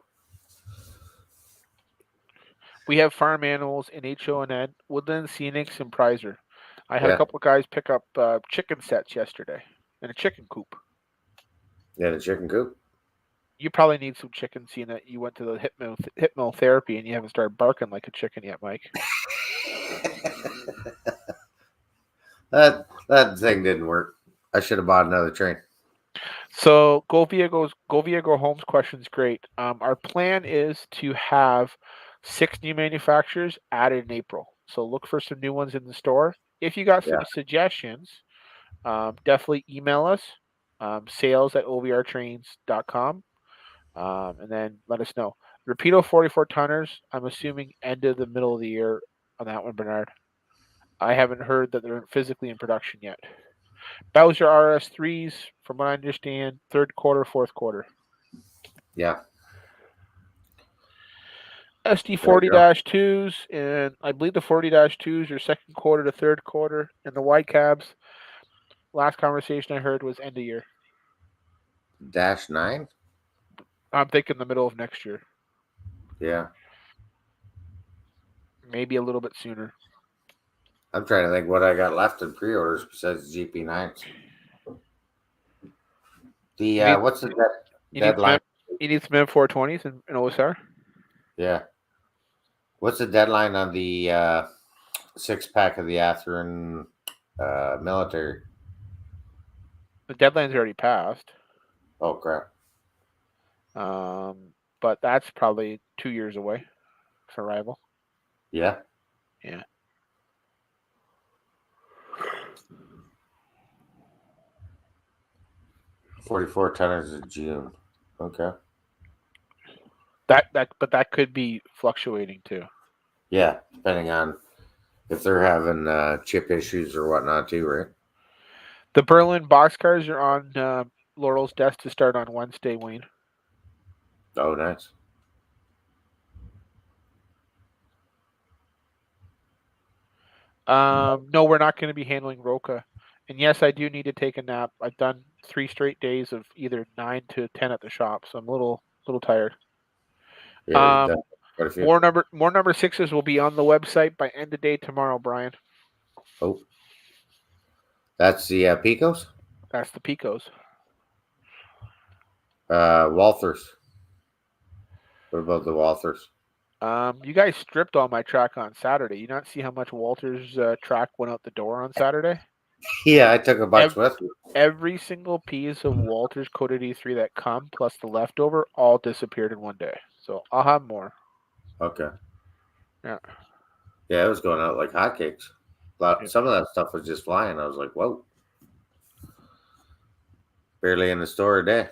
We have farm animals in HO and N, Woodland, Scenics, and Prizer. I had a couple of guys pick up chicken sets yesterday and a chicken coop. Yeah, the chicken coop. You probably need some chicken, seeing that you went to the hypnotherapy and you haven't started barking like a chicken yet, Mike. That thing didn't work. I should have bought another train. So Go Via Go Home's question's great. Our plan is to have 6 new manufacturers added in April. So look for some new ones in the store. If you got some suggestions, definitely email us, sales@ovrtrains.com. And then let us know. Rapido 44 tonners, I'm assuming end of the middle of the year on that one, Bernard. I haven't heard that they're physically in production yet. Bowser RS3s, from what I understand, 3rd quarter, 4th quarter. Yeah. SD40-2s, and I believe the 40-2s are 2nd quarter to 3rd quarter, and the white cabs, last conversation I heard was end of year. Dash 9? I'm thinking the middle of next year. Yeah. Maybe a little bit sooner. I'm trying to think what I got left in pre-orders besides GP9s. What's the deadline? You need some M420s and OSR? Yeah. What's the deadline on the 6-pack of the Atherin military? The deadline's already passed. Oh, crap. But that's probably 2 years away for arrival. Yeah. Yeah. $44 tonners in June. Okay. But that could be fluctuating too. Yeah, depending on if they're having chip issues or whatnot too, right? The Berlin boxcars are on Laurel's desk to start on Wednesday, Wayne. Oh, nice. No, we're not going to be handling Roca. And yes, I do need to take a nap. I've done 3 straight days of either 9 to 10 at the shop, so I'm a little tired. Yeah, you've done quite a few. More number 6s will be on the website by end of day tomorrow, Brian. Oh, that's the Picos. That's the Picos. Walthers. What about the Walthers? You guys stripped all my track on Saturday. You not see how much Walter's track went out the door on Saturday? Yeah, I took a bunch with me. Every single piece of Walter's Coated E3 that come, plus the leftover, all disappeared in one day. So I'll have more. Okay. Yeah. Yeah, it was going out like hotcakes. But some of that stuff was just flying. I was like, whoa. Barely in the store a day.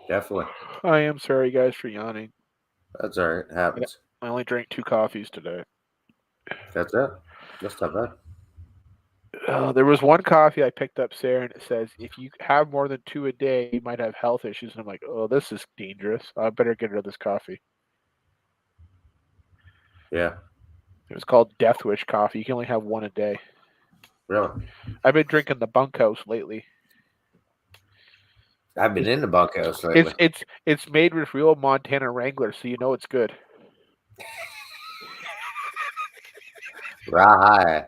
Definitely. I am sorry, guys, for yawning. That's all right. It happens. I only drank 2 coffees today. That's it. That's not bad. There was one coffee I picked up, Sarah, and it says, if you have more than 2 a day, you might have health issues. And I'm like, oh, this is dangerous. I better get rid of this coffee. Yeah. It was called Death Wish coffee. You can only have 1 a day. Really? I've been drinking the bunkhouse lately. I've been in the bunkhouse lately. It's made with real Montana Wrangler, so you know it's good. Rawhide.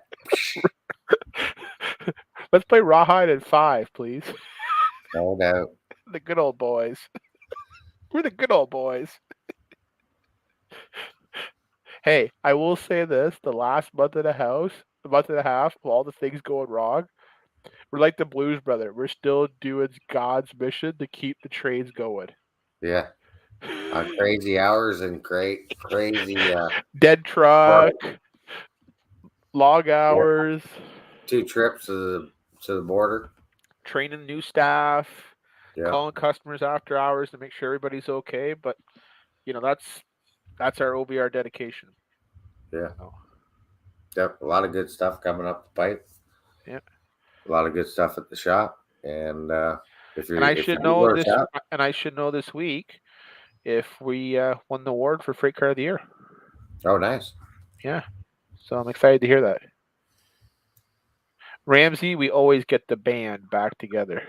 Let's play Rawhide at 5, please. No doubt. The good old boys. We're the good old boys. Hey, I will say this: the last month and a half of all the things going wrong, we're like the Blues Brother. We're still doing God's mission to keep the trains going. Yeah. On crazy hours and crazy dead truck, log hours, 2 trips to the border, training new staff, calling customers after hours to make sure everybody's okay. But you know, that's our OVR dedication. Yeah. Yep. A lot of good stuff coming up the pipe. Yeah. A lot of good stuff at the shop. And I should know this week if we won the award for Freight Car of the Year. Oh, nice. Yeah. So I'm excited to hear that. Ramsey, we always get the band back together.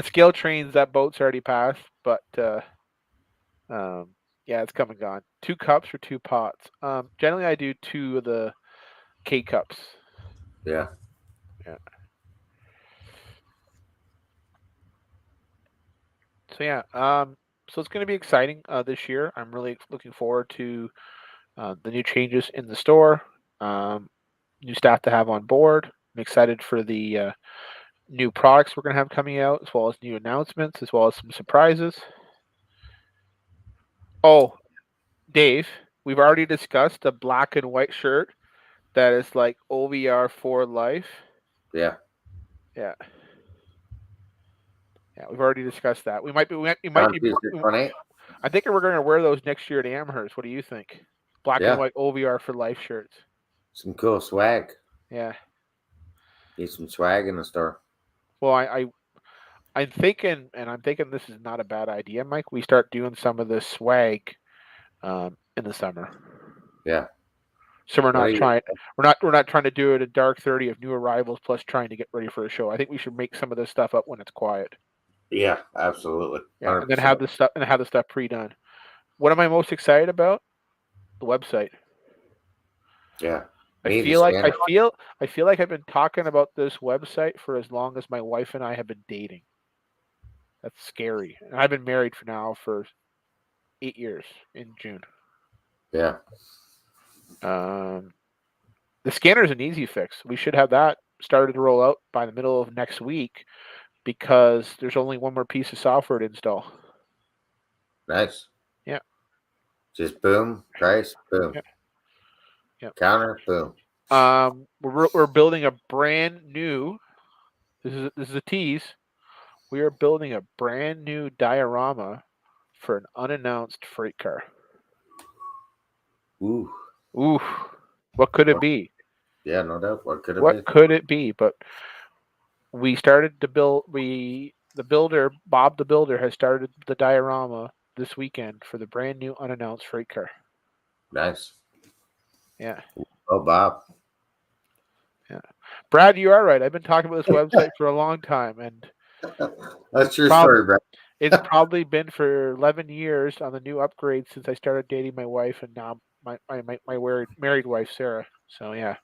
Scale trains, that boat's already passed, but yeah, it's come and gone. 2 cups or 2 pots. Generally, I do 2 of the K cups. Yeah. Yeah. So yeah, so it's going to be exciting this year. I'm really looking forward to the new changes in the store, new staff to have on board. I'm excited for the new products we're going to have coming out, as well as new announcements, as well as some surprises. Oh, Dave, we've already discussed a black and white shirt that is like OVR for life. Yeah. Yeah. Yeah, we've already discussed that. We might be. I think we're going to wear those next year at Amherst. What do you think? Black and white OVR for life shirts. Some cool swag. Yeah. Need some swag in the store. Well, I'm thinking this is not a bad idea, Mike. We start doing some of this swag in the summer. Yeah. So we're not trying to do it at dark 30 of new arrivals plus trying to get ready for a show. I think we should make some of this stuff up when it's quiet. Yeah, absolutely. Yeah, and then have the stuff pre-done. What am I most excited about? The website. Yeah. I feel like I've been talking about this website for as long as my wife and I have been dating. That's scary. And I've been married for 8 years in June. Yeah. The scanner is an easy fix. We should have that started to roll out by the middle of next week because there's only one more piece of software to install. Nice. Yeah. Just boom, price, boom. Yeah. Counter, boom. We're building a brand new. This is a tease. We are building a brand new diorama for an unannounced freight car. Ooh. Ooh, what could it be? Yeah, no doubt. What could it What be? could it be? But we started to build. The builder, Bob the builder, has started the diorama this weekend for the brand new unannounced freight car. Nice. Yeah. Oh, Bob. Yeah. Brad, you are right. I've been talking about this website for a long time, and That's your Prob- story, Brad. it's probably been for 11 years on the new upgrade since I started dating my wife, and now my married wife, Sarah. So, yeah.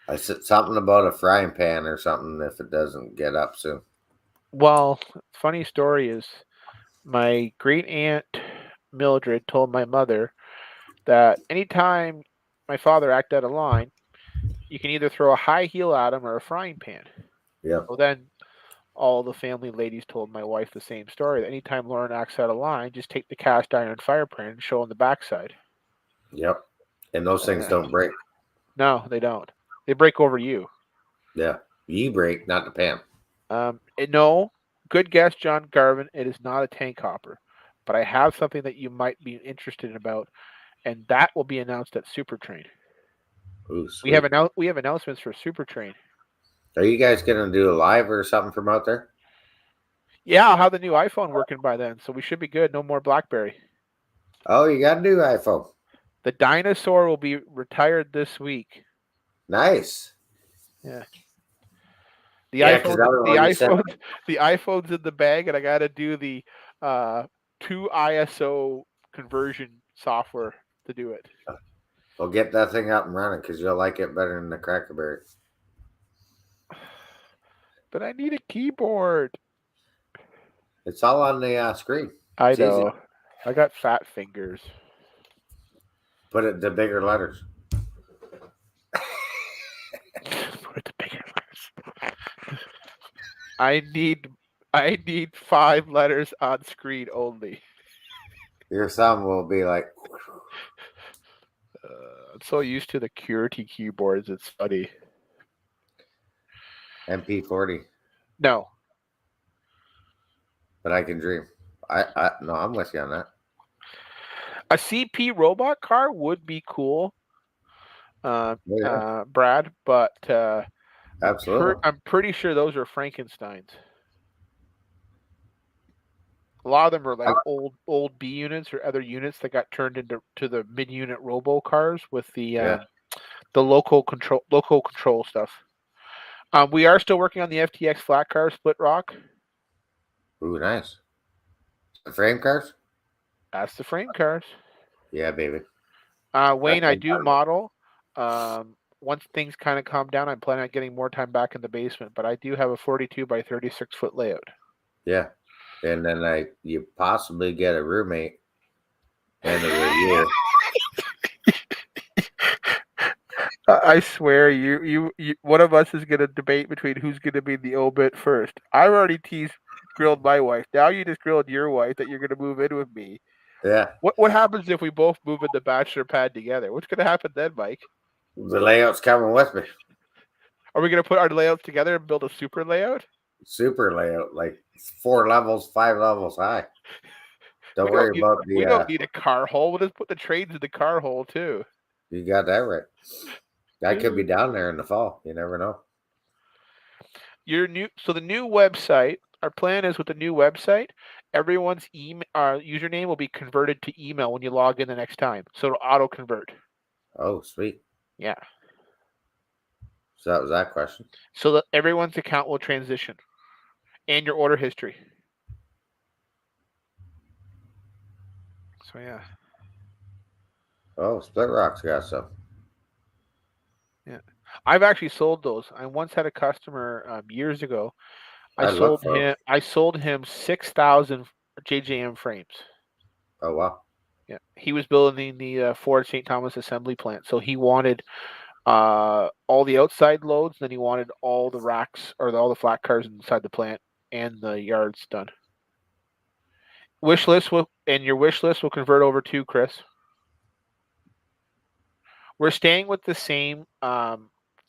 I said something about a frying pan or something if it doesn't get up soon. Well, funny story is my great aunt Mildred told my mother that anytime my father acted out of line, you can either throw a high heel at him or a frying pan. Yep. Well, then all the family ladies told my wife the same story. That anytime Lorne acts out of line, just take the cast iron fire pan and show him the backside. Yep. And those things Yeah. don't break. No, they don't. They break over you. Yeah. You break, not the pan. No, good guess, John Garvin. It is not a tank hopper, but I have something that you might be interested in about, and that will be announced at Super Train. Ooh, We sweet. have announcements for Super Train. Are you guys gonna do a live or something from out there? Yeah, I'll have the new iPhone working by then, so we should be good. No more BlackBerry. Oh, you got a new iPhone. The dinosaur will be retired this week. Nice. Yeah. Yeah, because the other one you said. The iPhone's in the bag, and I got to do the 2 ISO conversion software to do it. Well, get that thing up and running because you'll like it better than the Crackerberry. But I need a keyboard. It's all on the screen. I It's easy. know. I got fat fingers. Put it the bigger letters. Put the bigger letters. I need 5 letters on screen only. Your thumb will be like. I'm so used to the QWERTY keyboards. It's funny. MP40. No. But I can dream. No, I'm with you on that. A CP robot car would be cool, Brad, but Absolutely. I'm pretty sure those are Frankensteins. A lot of them are like old B units or other units that got turned into the mid unit robo cars with the local control stuff. We are still working on the FTX flat car split rock. Ooh, nice. The frame cars? That's the frame cars. Yeah, baby. Wayne, I do model. Once things kind of calm down, I'm planning on getting more time back in the basement, but I do have a 42 by 36 foot layout. Yeah. And then you possibly get a roommate end of the year. I swear, you one of us is going to debate between who's going to be the obit first. I've already grilled my wife. Now you just grilled your wife that you're going to move in with me. Yeah. What happens if we both move in the bachelor pad together? What's going to happen then, Mike? The layout's coming with me. Are we going to put our layouts together and build a super layout? Super layout, like 4 levels, 5 levels high. Don't worry about the. We don't need a car hole. We'll just put the trains in the car hole too. You got that right. I could be down there in the fall. You never know. So the new website. Our plan is with the new website, everyone's username will be converted to email when you log in the next time. So it'll auto convert. Oh, sweet. Yeah. So that was that question. So that everyone's account will transition, and your order history. So yeah. Oh, Split Rock's got some. Yeah, I've actually sold those. I once had a customer years ago. I sold him 6,000 JJM frames. Oh wow. Yeah, he was building the Ford St. Thomas assembly plant, so he wanted all the outside loads, then he wanted all the racks or all the flat cars inside the plant and the yards done. Your wish list will convert over to Chris. We're staying with the same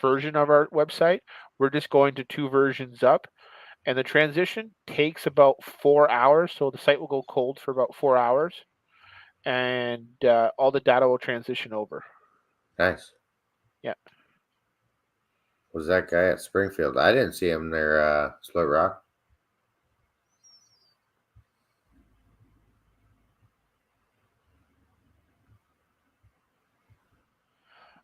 version of our website. We're just going to 2 versions up, and the transition takes about 4 hours. So the site will go cold for about 4 hours. and all the data will transition over. Nice. Yeah. Was that guy at Springfield? I didn't see him there, Split Rock.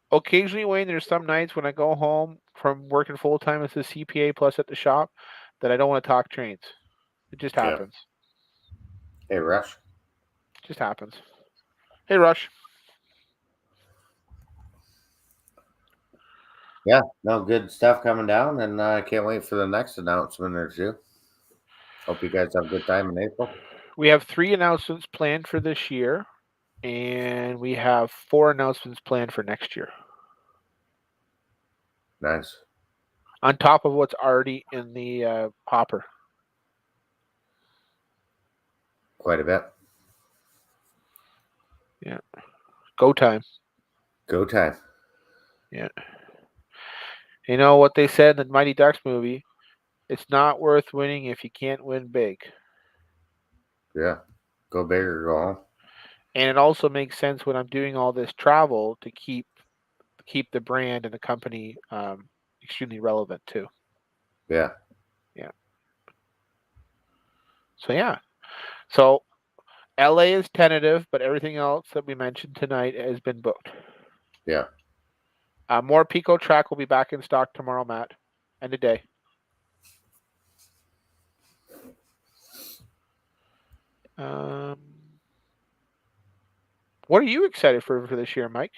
Occasionally, Wayne, there's some nights when I go home from working full time as a CPA plus at the shop that I don't want to talk trains. It just happens. Hey, Rush. It just happens. Hey, Rush. Yeah, no, good stuff coming down, and I can't wait for the next announcement or two. Hope you guys have a good time in April. We have 3 announcements planned for this year, and we have 4 announcements planned for next year. Nice. On top of what's already in the hopper. Quite a bit. Yeah. Go time. Go time. Yeah. You know what they said in the Mighty Ducks movie? It's not worth winning if you can't win big. Yeah. Go big or go home. And it also makes sense when I'm doing all this travel to keep the brand and the company extremely relevant too. Yeah. Yeah. So yeah. So LA is tentative, but everything else that we mentioned tonight has been booked. Yeah. More Pico track will be back in stock tomorrow, Matt, and today. What are you excited for this year, Mike?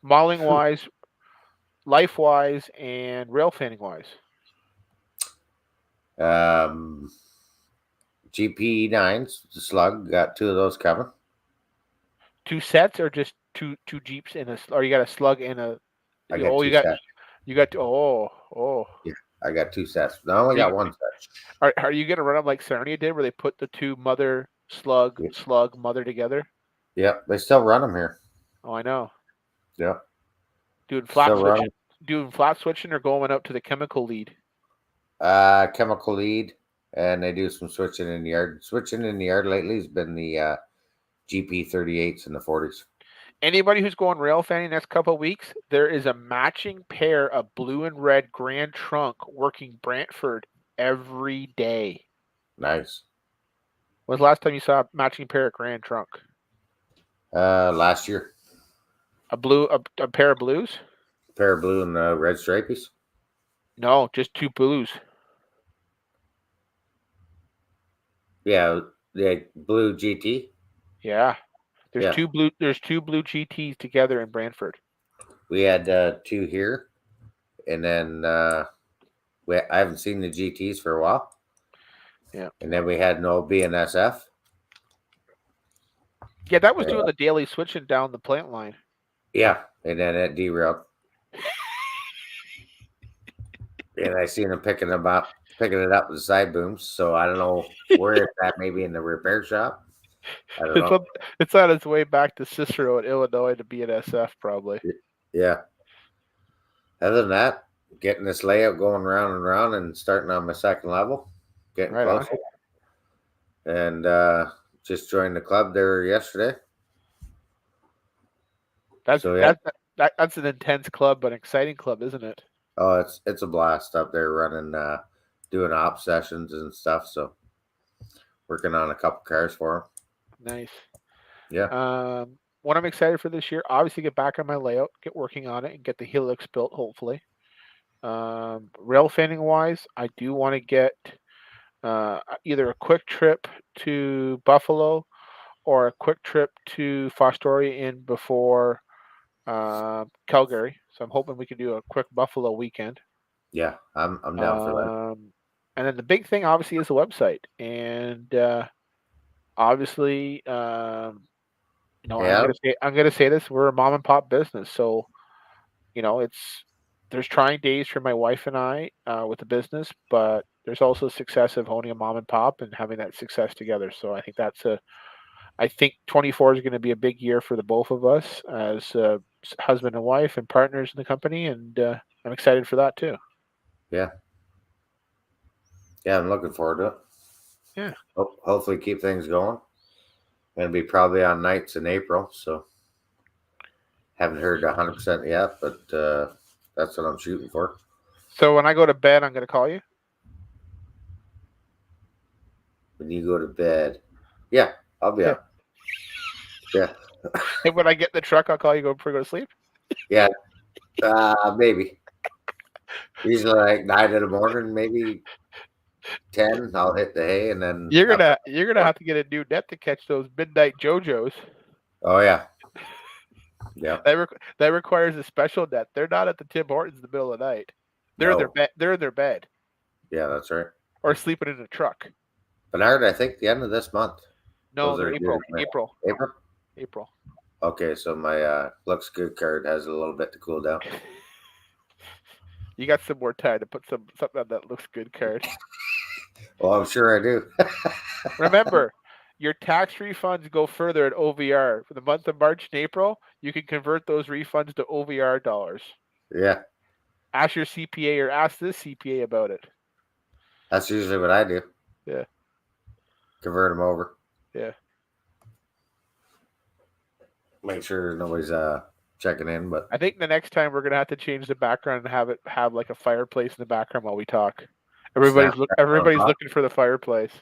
Modeling wise, life wise, and rail fanning wise. GP9s, the slug, got 2 of those coming. 2 sets or just two Jeeps in a, or you got a slug in a. I got 2 you got sets. you got oh. Yeah, I got 2 sets. I only got 1 set. Are you gonna run them like Sarnia did, where they put the 2 mother slug mother together? Yep, they still run them here. Oh, I know. Yep. Doing flat switching or going up to the chemical lead? Chemical lead, and they do some switching in the yard. Switching in the yard lately has been the GP 38s and the 40s. Anybody who's going rail fanning next couple of weeks, there is a matching pair of blue and red Grand Trunk working Brantford every day. Nice. When's the last time you saw a matching pair of Grand Trunk? Last year. A pair of blues? A pair of blue and red stripies? No, just 2 blues. Yeah, the blue GT. Yeah. There's 2 blue GTs together in Brantford. We had 2 here, and then I haven't seen the GTs for a while. Yeah. And then we had no BNSF. Yeah, that was doing the daily switching down the plant line. Yeah, and then it derailed. And I seen him picking it up with the side booms. So I don't know where it's at. Maybe in the repair shop. I don't know. It's on its way back to Cicero in Illinois to BNSF probably. Yeah. Other than that, getting this layout going round and round and starting on my second level, getting closer. And just joined the club there yesterday. That's an intense club, but exciting club, isn't it? Oh, it's a blast up there running, doing op sessions and stuff. So working on a couple cars for them. Nice. Yeah. What I'm excited for this year, obviously get back on my layout, get working on it, and get the Helix built, hopefully. Rail fanning wise, I do want to get either a quick trip to Buffalo or a quick trip to Fostoria in before Calgary. So I'm hoping we can do a quick Buffalo weekend. Yeah, I'm down for that. And then the big thing, obviously, is the website. And obviously, I'm gonna say this: we're a mom and pop business, so there's trying days for my wife and I with the business, but there's also success of owning a mom and pop and having that success together. So I think I think 24 is going to be a big year for the both of us as husband and wife and partners in the company, and I'm excited for that too. Yeah. Yeah, I'm looking forward to it. Yeah. Hopefully keep things going. Gonna be probably on nights in April, so haven't heard 100% yet, but that's what I'm shooting for. So when I go to bed, I'm going to call you. When you go to bed, yeah, I'll be up. Yeah, And when I get in the truck, I'll call you before I go to sleep. yeah, maybe. Usually like 9 in the morning, maybe 10. I'll hit the hay, and then You're gonna have to get a new net to catch those midnight JoJos. Oh yeah, yeah, That requires a special net. They're not at the Tim Hortons in the middle of the night. They're in their No. bed. They're in their bed yeah, that's right. or sleeping in a truck. Bernard, I think the end of this month. No, Those they're are April. good. April. April. April. Okay, so my looks good card has a little bit to cool down. You got some more time to put something on that looks good card. Well, I'm sure I do. Remember, your tax refunds go further at OVR. For the month of March and April, you can convert those refunds to OVR dollars. Yeah, Ask your CPA or ask this CPA about it. that's usually what I do. Yeah. Convert them over. Yeah. Make sure nobody's checking in, but I think the next time we're gonna have to change the background and have like a fireplace in the background while we talk. Everybody's looking for the fireplace.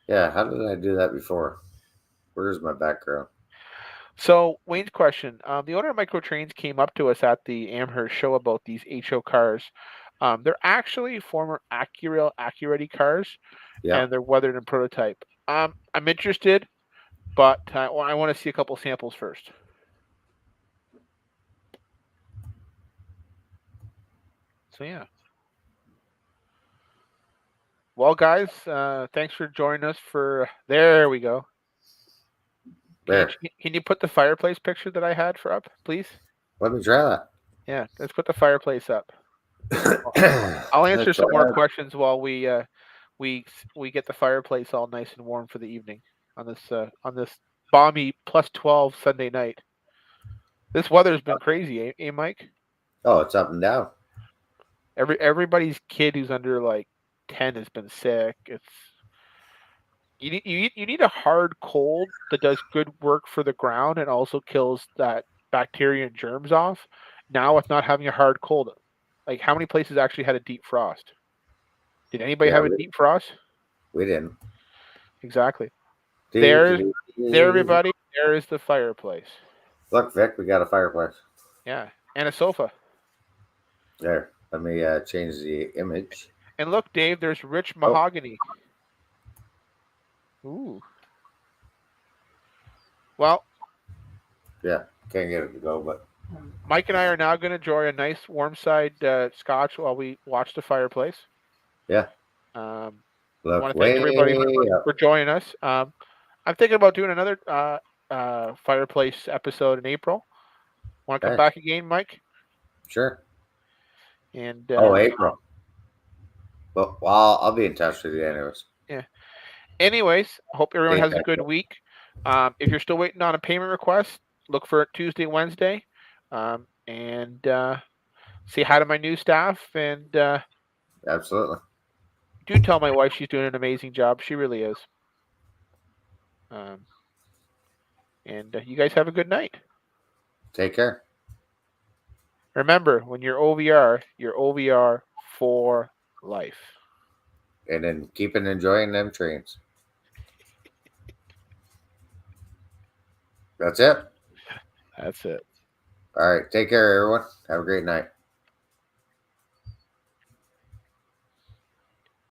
Yeah, how did I do that before? Where's my background? So Wayne's question: the owner of Microtrains came up to us at the Amherst show about these HO cars. They're actually former Accuready cars, Yeah, and they're weathered and prototype. I'm interested, but I want to see a couple samples first. So yeah. Well, guys, thanks for joining us for. There we go. there. Can you put the fireplace picture that I had for up, please? Let me try Yeah, let's put the fireplace up. that. I'll answer some more questions while we get the fireplace all nice and warm for the evening on this balmy +12 Sunday night. This weather's been crazy, eh, Mike? Oh, it's up and down. Everybody's kid who's under like 10 has been sick. It's you need a hard cold that does good work for the ground and also kills that bacteria and germs off. Now with not having a hard cold, like how many places actually had a deep frost? Did anybody have a deep frost? We didn't. Exactly. There, everybody. There is the fireplace. Look, Vic, we got a fireplace. Yeah, and a sofa. There. Let me change the image. And look, Dave, there's rich mahogany. Ooh. Well. Yeah, can't get it to go, but. Mike and I are now going to enjoy a nice warm side scotch while we watch the fireplace. Yeah. I Look, want to thank everybody for joining us. I'm thinking about doing another fireplace episode in April. Want to come back again, Mike? Sure. And April. Well, I'll be in touch with you anyways. Yeah. Anyways, I hope everyone has a good week. If you're still waiting on a payment request, look for it Tuesday, Wednesday, and say hi to my new staff. And absolutely. Do tell my wife she's doing an amazing job. She really is. And you guys have a good night. Take care. Remember, when you're OVR for life. And then keep enjoying them trains. That's it. That's it. All right. Take care, everyone. Have a great night.